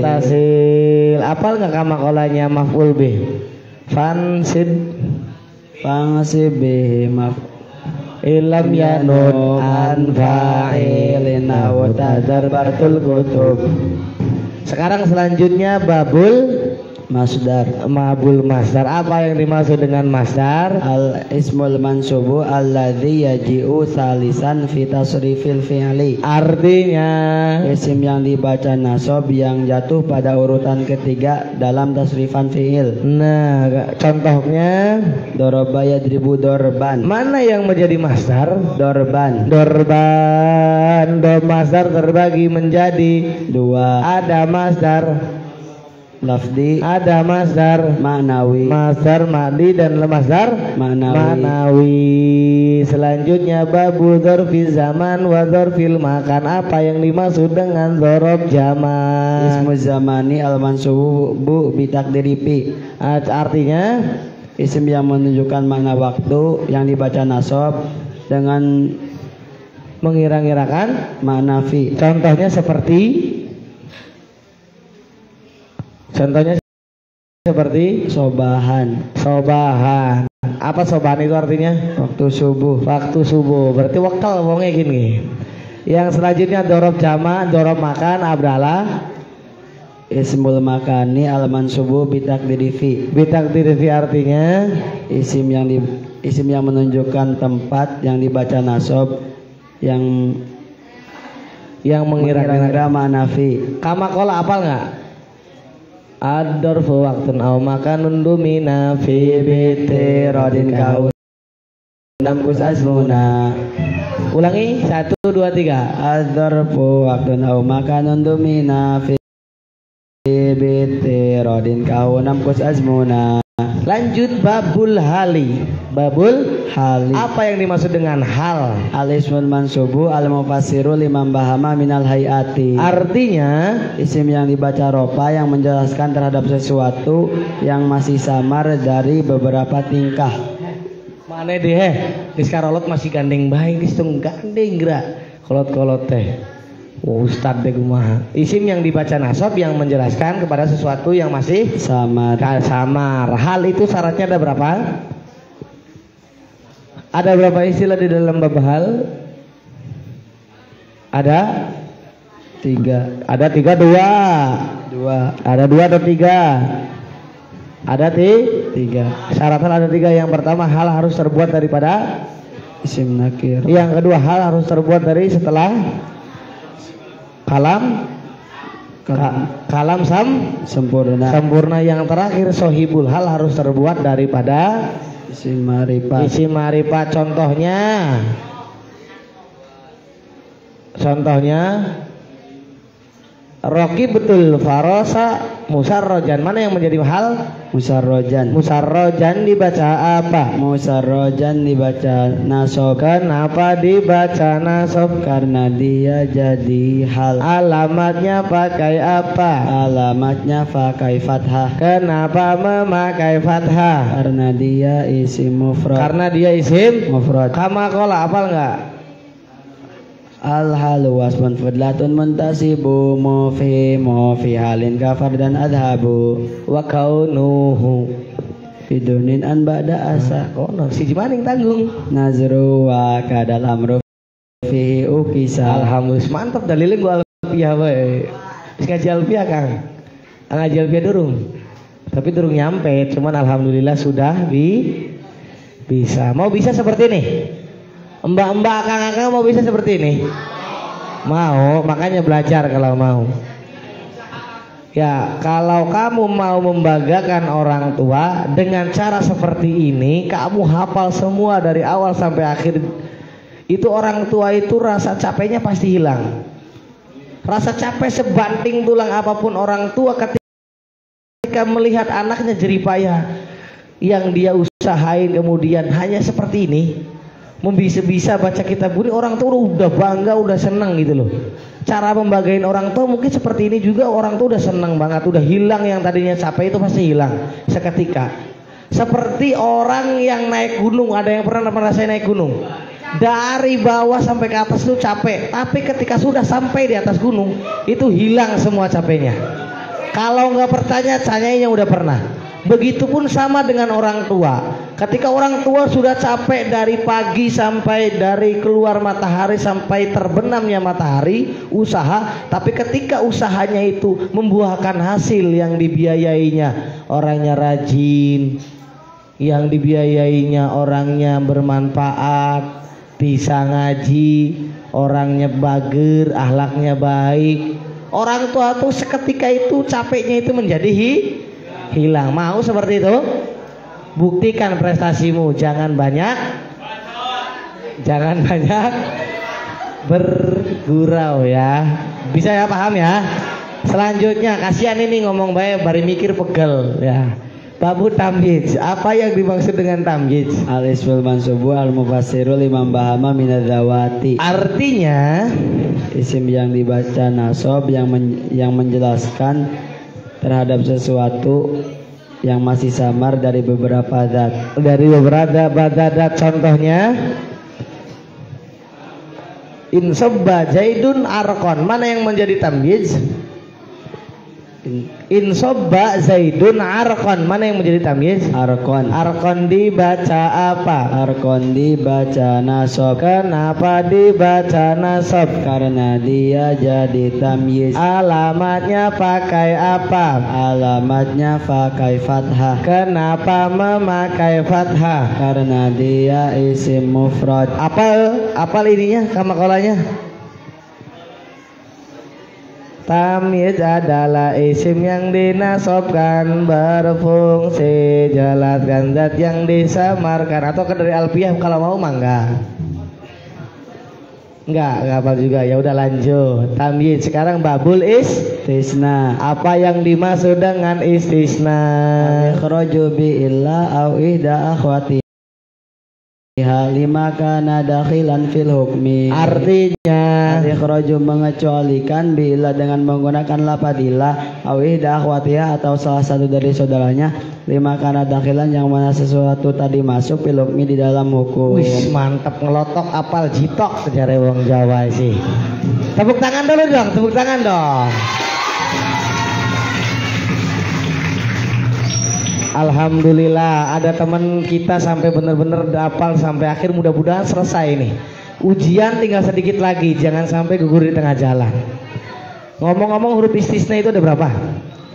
Apal nggak kamakolanya maf'ul bih? Fansib bihi ilam yanun an fa'ilina wa tadarbartul kutub. Sekarang selanjutnya babul masdar. Apa yang dimaksud dengan masdar? Al ismul mansubu alladzi yaji'u salisan fi tasrifil fi'li. Artinya isim yang dibaca nasab yang jatuh pada urutan ketiga dalam tasrifan fi'il. Nah, contohnya daraba yadribu dorban. Mana yang menjadi masdar? Dorban. Masdar terbagi menjadi 2. Ada masdar lafdi, ada masdar maknawi, masdar makdi dan masdar maknawi. Selanjutnya babu dzarfi zaman wa dzarfil makan. Apa yang dimaksud dengan dzaraf zaman? Ismu zamani al mansubu bi takdiri fi. Artinya isim yang menunjukkan makna waktu yang dibaca nasab dengan mengira-ngirakan makna fi. Contohnya seperti sobahan. Apa sobahan itu artinya? Waktu subuh. Berarti wakal wongnya gini. Yang selanjutnya dorob jama, dorob makan, abdalah Ismul makani al mansubu bitakdiri fi. Bitakdiri fi artinya isim yang menunjukkan tempat yang dibaca nasab yang mengira-ngira makna fi. Kama qala apal enggak? Ad-darfu waqtun aw makanun dumina fi biti radin kaun namkus asmuna. Ulangi 1 2 3. Ad-darfu waqtun aw makanun dumina fi biti radin kaun namkus asmuna. Lanjut babul hali. Babul hali. Apa yang dimaksud dengan hal? Al-ismul mansubu al-mufassiru liman bahama minal hayati. Artinya isim yang dibaca ropa yang menjelaskan terhadap sesuatu yang masih samar dari beberapa tingkah. Mana deh? Geus karolot masih gandeng bae, geus tong gandeng geura. Kolot-kolot teh. Ustad deh kumaha. Isim yang dibaca nasab yang menjelaskan kepada sesuatu yang masih samar. Hal itu syaratnya ada berapa? Ada berapa istilah di dalam bab hal? Ada 3. Ada 3 2. Ada 2 atau 3? Ada 3. Syaratnya ada 3. Yang pertama hal harus terbuat daripada isim nakir. Yang kedua hal harus terbuat dari setelah kalam sempurna. Yang terakhir sohibul hal harus terbuat daripada isim ma'rifat. Contohnya Roki betul farosa musarrojan. Mana yang menjadi hal? Musarrojan dibaca apa? Musarrojan dibaca nasab. Kenapa dibaca nasab? Karena dia jadi hal. Alamatnya pakai apa? Alamatnya pakai fathah. Kenapa memakai fathah? Karena dia isim mufrad. Kama qala apal enggak? Al-halu wasmun fadlatun muntasibu mufi halin kafar dan adhabu wa kaunuhu fidunin an ba'da asa. Kono si maning tanggung nazru wa kadal amru fihi ukisa. Alhamdulillah mantap dalilin gua alfiah bae. Wis ngaji alfiah Kang. Ngaji alfiah durung. Tapi durung nyampe, cuman alhamdulillah sudah bisa. Mau bisa seperti ini? Mbak-mbak, akang-akang mau bisa seperti ini? Mau, makanya belajar kalau mau. Ya, kalau kamu mau membanggakan orang tua dengan cara seperti ini, kamu hafal semua dari awal sampai akhir. Itu orang tua itu rasa capeknya pasti hilang. Rasa capek sebanting tulang apapun orang tua ketika melihat anaknya jeripayah yang dia usahain kemudian hanya seperti ini. Membisa-bisa baca kitab ini, orang tua udah bangga, udah senang gitu loh. Cara membanggain orang tua mungkin seperti ini juga, orang tua udah senang banget, udah hilang yang tadinya capek itu pasti hilang seketika. Seperti orang yang naik gunung, ada yang pernah merasain naik gunung? Dari bawah sampai ke atas itu capek, tapi ketika sudah sampai di atas gunung itu hilang semua capeknya. Kalau nggak percaya, tanyain yang udah pernah. Begitupun sama dengan orang tua. Ketika orang tua sudah capek dari pagi sampai dari keluar matahari sampai terbenamnya matahari, usaha, tapi ketika usahanya itu membuahkan hasil yang dibiayainya orangnya rajin, yang dibiayainya orangnya bermanfaat, bisa ngaji, orangnya bager, akhlaknya baik, orang tua tuh seketika itu capeknya itu menjadi hilang. Mau seperti itu? Buktikan prestasimu, jangan banyak bergurau ya. Bisa ya, paham ya? Selanjutnya, kasihan ini ngomong baik bari mikir pegel ya. Babu tamyiz, apa yang dimaksud dengan tamyiz? Al-ismul mansubu al-mufassiru liman bahama minadzawati. Artinya isim yang dibaca nasab yang menjelaskan terhadap sesuatu yang masih samar dari beberapa zat. Contohnya insobba jaidun arkon. Mana yang menjadi tamyiz? Insobba Zaidun Arkon. Mana yang menjadi tamyiz? Arkon. Arkon dibaca apa? Arkon dibaca nasab. Kenapa dibaca nasab? Karena dia jadi tamyiz. Alamatnya pakai apa? Alamatnya pakai fathah. Kenapa memakai fathah? Karena dia isim mufrad. Apal ininya, kamakolanya? Tamyiz adalah isim yang dinasobkan, berfungsi jelaskan zat yang disamarkan. Atau dari alfiyah kalau mau mangga. Enggak apa juga. Ya udah lanjut. Tamyiz sekarang babul Istisna. Apa yang dimaksud dengan istisna? Ikhraju bi illa au ihda akhwati lima kana dakhilan fil hukmi. Artinya ikhraju mengecualikan bila dengan menggunakan lafadz illa au ihda akhwatiha atau salah satu dari saudaranya, lima kana dakhilan yang mana sesuatu tadi masuk fil hukmi di dalam hukum. Wih, mantap, ngelotok apal jitok sejarah wong Jawa sih. Tepuk tangan dulu dong, tepuk tangan dong. Alhamdulillah ada teman kita sampai benar-benar hafal sampai akhir, mudah-mudahan selesai nih. Ujian tinggal sedikit lagi, jangan sampai gugur di tengah jalan. Ngomong-ngomong huruf istisna itu ada berapa?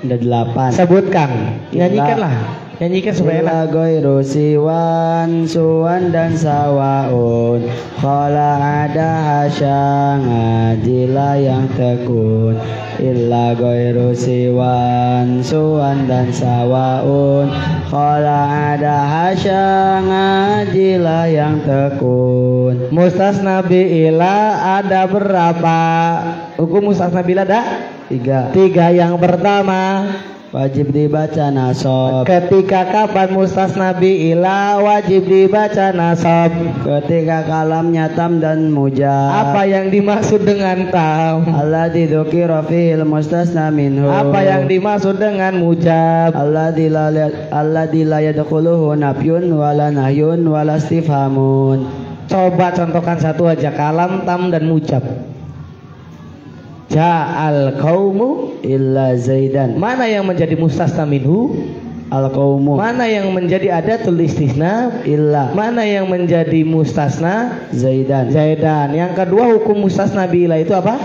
Ada 8. Sebutkan, nyanyikanlah. Nyanyikan supaya enak. Ghairu siwan suwan dan sawaun qala ada hasya ngajila yang tekun illa ghairu siwan suwan dan sawaun qala ada hasya ngajila yang tekun. Mustasna bi'ila ada berapa? Hukum mustasna bi'ila ada 3. Yang pertama wajib dibaca nasab. Ketika kapan mustasna bi'ila wajib dibaca nasab? Ketika kalamnya tam dan mujab. Apa yang dimaksud dengan tam? Alladzi dzukira fil mustasna minhu. Apa yang dimaksud dengan mujab? Alladzi la yadkhuluhu nafyun wala nahyun wala istifhamun. Coba contohkan satu aja, kalam, tam dan mujab. Ja'al qaumu illa zaidan. Mana yang menjadi mustasna minhu? Al qaumu. Mana yang menjadi adatul istisna? Illa. Mana yang menjadi mustasna? Zaidan. Yang kedua hukum mustasna bi'ila itu apa?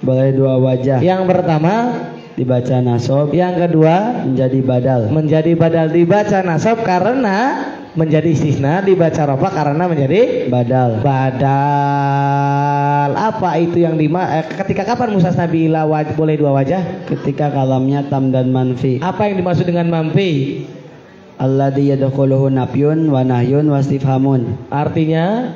Boleh 2 wajah. Yang pertama dibaca nasab. Yang kedua menjadi badal. Menjadi badal. Dibaca nasab karena menjadi istisna, dibaca rafa karena menjadi badal. Apa itu yang ketika kapan mustasna bi'ila boleh 2 wajah? Ketika kalamnya tam dan manfi. Apa yang dimaksud dengan manfi? Alladzi yadkhuluhu nafyun wa nahyun wa istifhamun. Artinya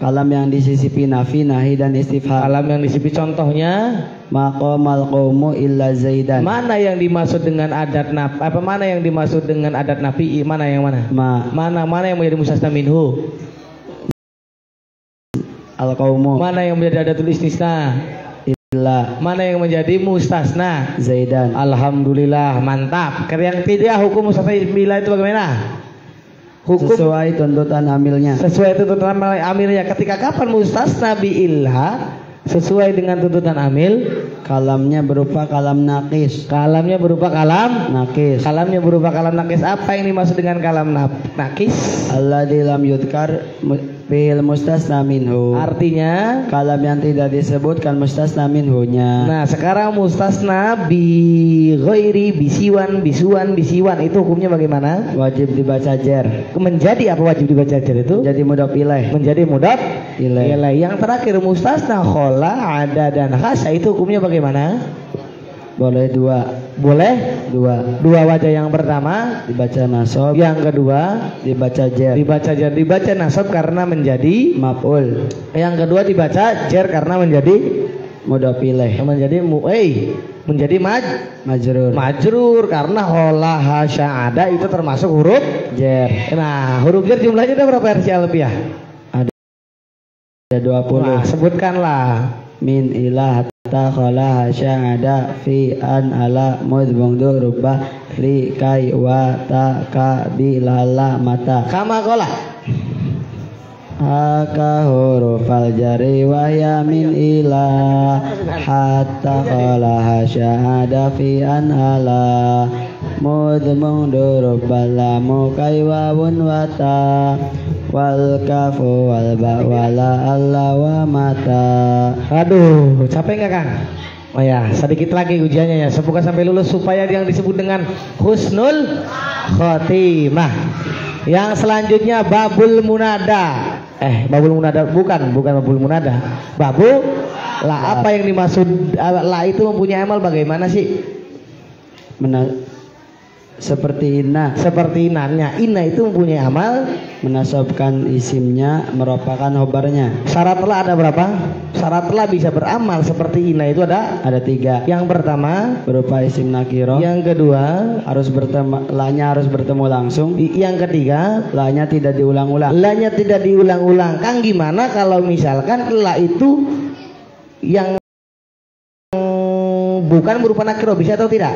kalam yang disisipi nafi, nahi dan istifham. Kalam yang disisipi contohnya maqamal qaumu illa zaidan. Mana yang dimaksud dengan adat naf? Mana yang dimaksud dengan adat nafi? Mana yang mana? Mana yang menjadi mustasna minhu? Al qaumu. Mana yang menjadi adatul istisna? Illa. Mana yang menjadi mustasna? Zaidan. Alhamdulillah, mantap. Yang tidak hukum mustasna bi'ila itu bagaimana? Hukum sesuai tuntutan amilnya. Sesuai tuntutan amilnya. Ketika kapan mustasna bi'ila sesuai dengan tuntutan amil? Kalamnya berupa kalam nakis. Kalamnya berupa kalam nakis. Kalamnya berupa kalam nakis. Apa yang dimaksud dengan kalam nakis? Alladzi lam yudkar fil mustasna minhu. Artinya kalam yang tidak disebutkan mustasna minhunya. Nah, sekarang mustasna bi ghairi bisiwan bisuan bisiwan itu hukumnya bagaimana? Wajib dibaca jer. Menjadi apa wajib dibaca jer itu? Jadi mudhaf ilaih. Menjadi mudhaf ilaih. Yang terakhir mustasna khola, ada dan khasa itu hukumnya bagaimana? Boleh 2. Boleh 2 wajah. Yang pertama dibaca nasab. Yang kedua dibaca jer. Dibaca nasab karena menjadi maf'ul. Yang kedua dibaca jer karena menjadi mudhaf ilaih. Menjadi majrur karena khola hasya ada itu termasuk huruf jer. Nah, huruf jer jumlahnya ada berapa versi alfiah? Ada 20. Nah, sebutkanlah. Min ilah ta khala hasya ada fi an ala mudbungdu rubah li kai wa ta ka bi lala mata kama kola. haka hurufal jari wa yamin ila hatta qalaha syahada fi an ala mudmung durub balamu kaywawun wata wal kafu wal ba wala alla wa mata. Aduh, capek nggak Kang? Oh ya, sedikit lagi ujiannya ya. Semoga sampai lulus supaya yang disebut dengan husnul khotimah. Yang selanjutnya babul munada. Babul munada bukan babul munada. Babu la, apa yang dimaksud la itu mempunyai amal bagaimana sih? Seperti inanya. Inna itu mempunyai amal menasabkan isimnya merupakan khobarnya. Syarat la ada berapa? Syarat la bisa beramal seperti inna itu ada 3. Yang pertama berupa isim nakiro. Yang kedua la-nya harus bertemu langsung. Yang ketiga la-nya tidak diulang-ulang. La-nya tidak diulang-ulang. Kang, gimana kalau misalkan la itu yang bukan berupa nakiro, bisa atau tidak?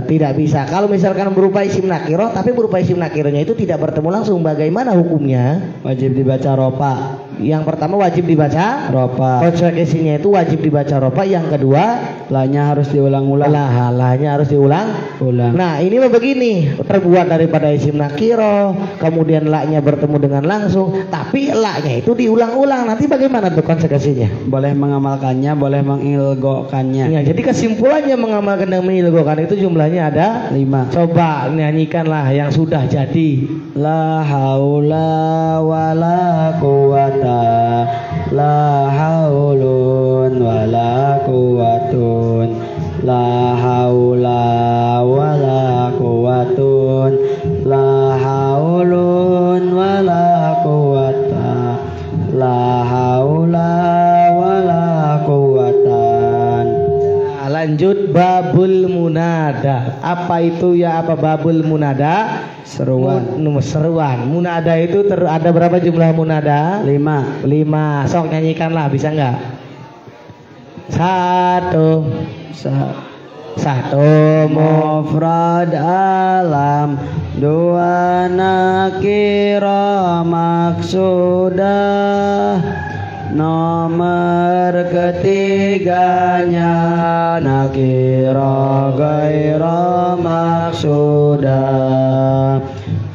Tidak bisa. Kalau misalkan berupa isim nakiro, tapi berupa isim nakironya itu tidak bertemu langsung, bagaimana hukumnya? Wajib dibaca ropa. Yang pertama wajib dibaca ropa. Konsekuensinya itu wajib dibaca ropa. Yang kedua la-nya harus diulang-ulang. La-nya harus diulang. Nah, ini begini, terbuat daripada isim nakiro, kemudian la-nya bertemu dengan langsung, tapi la-nya itu diulang-ulang. Nanti bagaimana tuh konsekuensinya? Boleh mengamalkannya, boleh mengilgokannya. Ya, jadi kesimpulannya mengamalkan dan mengilgokan itu jumlahnya ada 5. Coba nyanyikanlah yang sudah jadi. La haula wala quwata, la haulun wala quwatun, la haula wala quwatun, la haulun wala quwata, la haula wala quwatan. Lanjut babul munada. Apa itu ya? Apa babul munada? Seruan. Seruan. Munada itu ada berapa jumlah munada? 5. Sok nyanyikanlah, bisa nggak? Satu mufrad alam, 2 nakira maksudah, nomor ketiganya nakira gaira maksudah,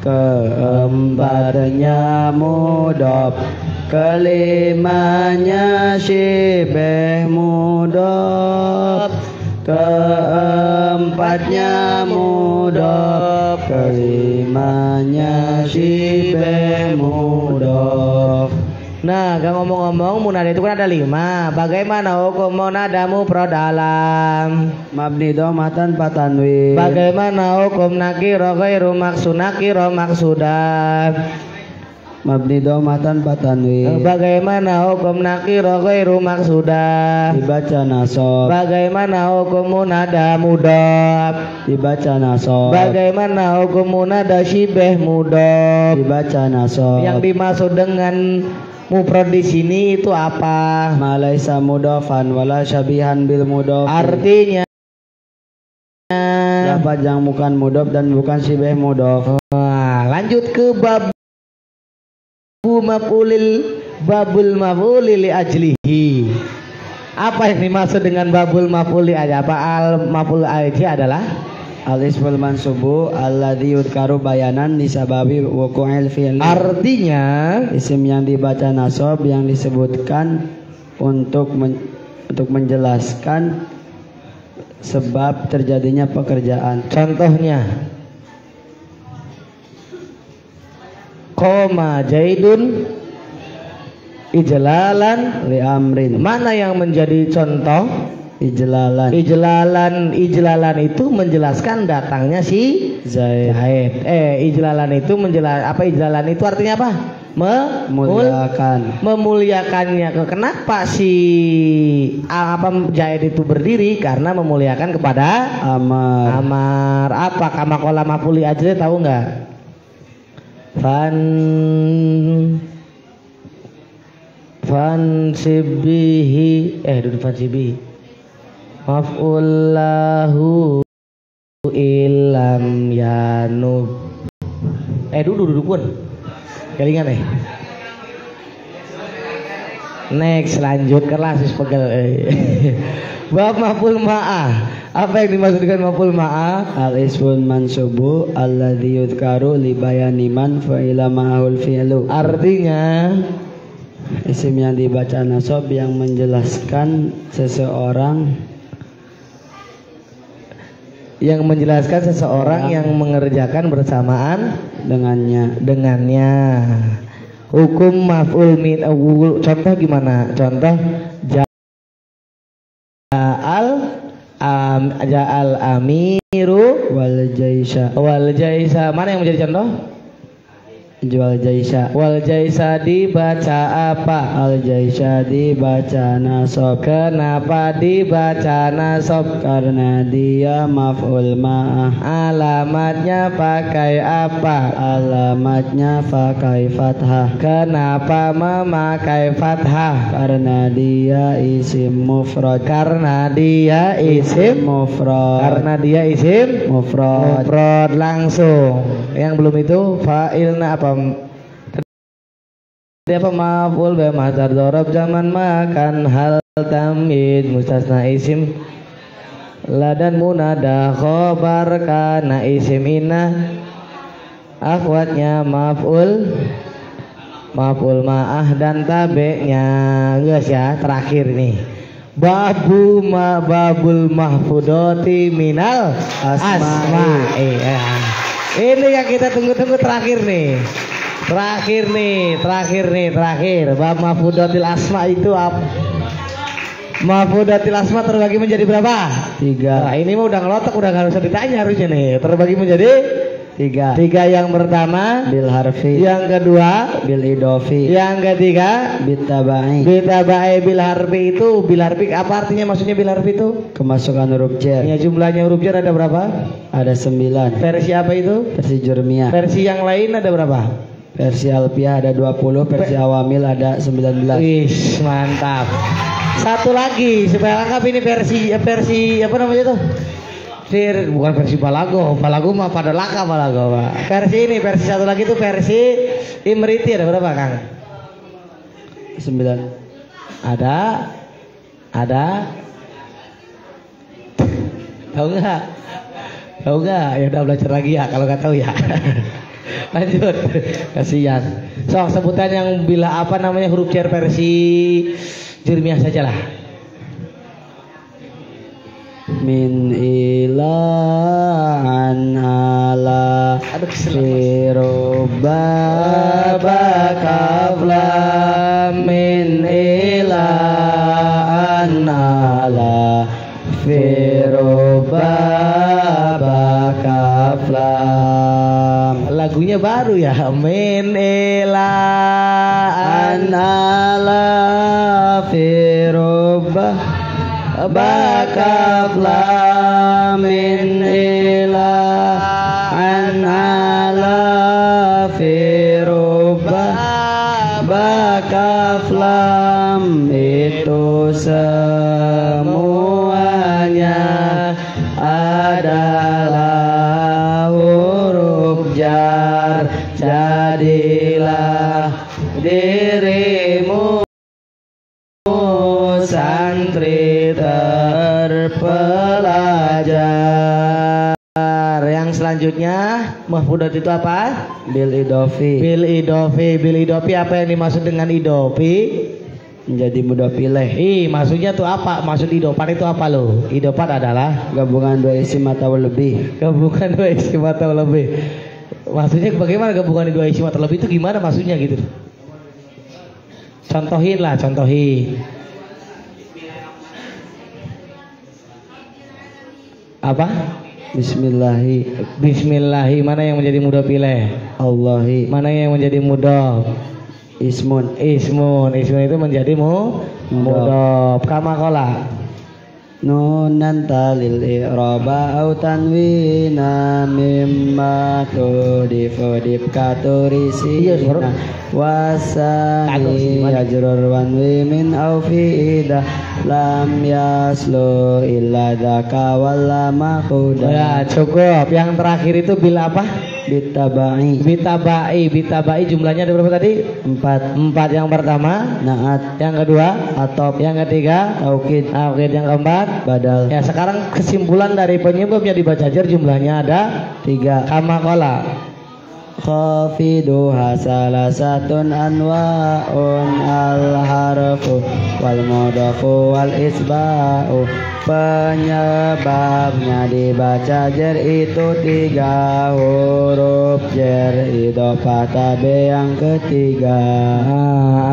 keempatnya mudhof, kelimanya syibeh mudhof, keempatnya mudhof, kelimanya syibeh mudhof. Nah, ngomong-ngomong munada itu kan ada 5. Bagaimana hukum munada mufrad alam? Mabni dhamatan patanwin. Bagaimana hukum nakira ghairu maksud nakira maksudan? Mabni dhamatan patanwin. Bagaimana hukum nakira ghairu maksudan? Dibaca nasab. Bagaimana hukum munada mudhaf? Dibaca nasab. Bagaimana hukum munada syibeh mudhaf? Dibaca nasab. Yang dimaksud dengan mufrad di sini itu apa? Malaisa mudhafan wala syabihan bil mudhaf. Artinya lafaz yang bukan mudhaf dan bukan syibeh mudhaf. Lanjut ke babul maf'ulil li ajlihi. Apa yang dimaksud dengan babul maf'uli aja? Apa al maf'ul aja adalah al-ismul mansubu alladzi yudkaru bayanan disababi wuqu'il fi'li. Artinya isim yang dibaca nasab yang disebutkan untuk menjelaskan sebab terjadinya pekerjaan. Contohnya qoma jaidun ijlalan li amrin. Mana yang menjadi contoh? Ijlalan itu menjelaskan datangnya si Zaid. Ijlalan itu ijlalan itu artinya apa? Memuliakannya. Kenapa si Zaid itu berdiri? Karena memuliakan kepada Amar. Apa kamakola mafuli ajli, tahu nggak? Fansibihi duduk fansibihi maf'ullahu ilam yanub. Duduk pun kelingan Next, lanjut kelas pegel. Bab maf'ul ma'ah. Apa yang dimaksud dengan maf'ul ma'ah? Al-ismun mansubu alladzi yudhkaru li bayani man fa'ila ma'ahul fi'lu. Artinya isim yang dibaca nasab yang menjelaskan seseorang yang mengerjakan bersamaan dengannya. Hukum maf'ul min contoh gimana? Contoh ja'al amiru wal jaisa. Mana yang menjadi contoh? Wal jaisa dibaca apa? Al jaisa dibaca nasab. Kenapa dibaca nasab? Karena dia maf'ul ma'ah. Alamatnya pakai apa? Alamatnya pakai fathah. Kenapa memakai fathah? Karena dia isim mufrad. Karena dia isim mufrad langsung. Yang belum itu fa'ilna apa? Apa maf'ul bi mazhar dzarab zaman makan hal tamid mustasna isim ladan munada khobar kana isim inna akhwatnya maf'ul ma'ah dan tabi'nya. Guys ya, terakhir nih babul mahfudoti minal asma'i. Ini yang kita tunggu-tunggu terakhir nih. Bab maf'udatil asma itu apa? Maf'udatil asma terbagi menjadi berapa? 3. Nah, ini mah udah ngelotok, udah nggak usah ditanya harusnya nih. Terbagi menjadi 3. Yang pertama bil harfi. Yang kedua bil idofi. Yang ketiga bitabai. Bil harfi itu apa artinya? Maksudnya bil harfi itu kemasukan huruf jar. Ya, jumlahnya huruf jar ada berapa? Ada 9. Versi apa itu? Versi Jurmiyah. Versi yang lain ada berapa? Versi Alfiah ada 20, versi Awamil ada 19. Wih, mantap. Satu lagi supaya lengkap, ini versi apa namanya tuh? Bukan versi Balago mah pada laka Balago, Pak. Versi satu lagi tuh versi Imriti ada berapa, Kang? 9. Ada. Tahu nggak? Ya udah belajar lagi ya kalau nggak tahu ya. Lanjut, kasihan. Sebutan yang bila apa namanya huruf jar versi Jurmiyah sajalah. Min ilaan ala firuba bakafla min ilaan ala firuba bakafla. Lagunya baru ya. Min ilaan ala firuba bakafla min ilaan ala firuba bakaflam. Itu semuanya adalah huruf jar. Jadilah dirimu santri terpelajar. Yang selanjutnya mahfudat itu apa? Bil idofi. Apa yang dimaksud dengan idofi? Menjadi mudhof ilaih. Maksudnya tuh apa? Maksud idopan itu apa lo? Idopan adalah gabungan dua isim atau lebih. Maksudnya bagaimana gabungan dua isim atau lebih itu gimana maksudnya gitu? Contohin. Apa? Bismillahi. Mana yang menjadi mudhof ilaih? Allahi. Mana yang menjadi mudhof? Ismun itu menjadi mudhof. Kama qala nunan talil i'raba au tanwina mimma tudifu dibkaturisi wasani yajrur wanwi min au fi'idah lam yaslu illa dhaka walla makudah. Ya cukup. Yang terakhir itu bila apa? Bitabai jumlahnya ada berapa tadi? 4 yang pertama Naat, yang kedua atop, yang ketiga taukid, yang keempat badal. ya. Sekarang kesimpulan dari penyebabnya dibaca jar jumlahnya ada 3. kama qala Khafiduha salasatun anwa'un al-harfu wal mudafu wal isba'u. Penyebabnya dibaca jar itu 3 huruf jar idhofah tabe yang ketiga.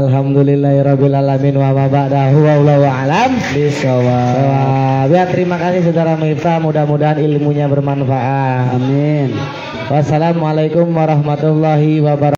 Alhamdulillahirabbil alamin wa ma ba'dahu wallahu a'lam Bisawab. Ya, terima kasih saudara Miftah, mudah-mudahan ilmunya bermanfaat. Amin. Wassalamualaikum warahmatullahi wabarakatuh.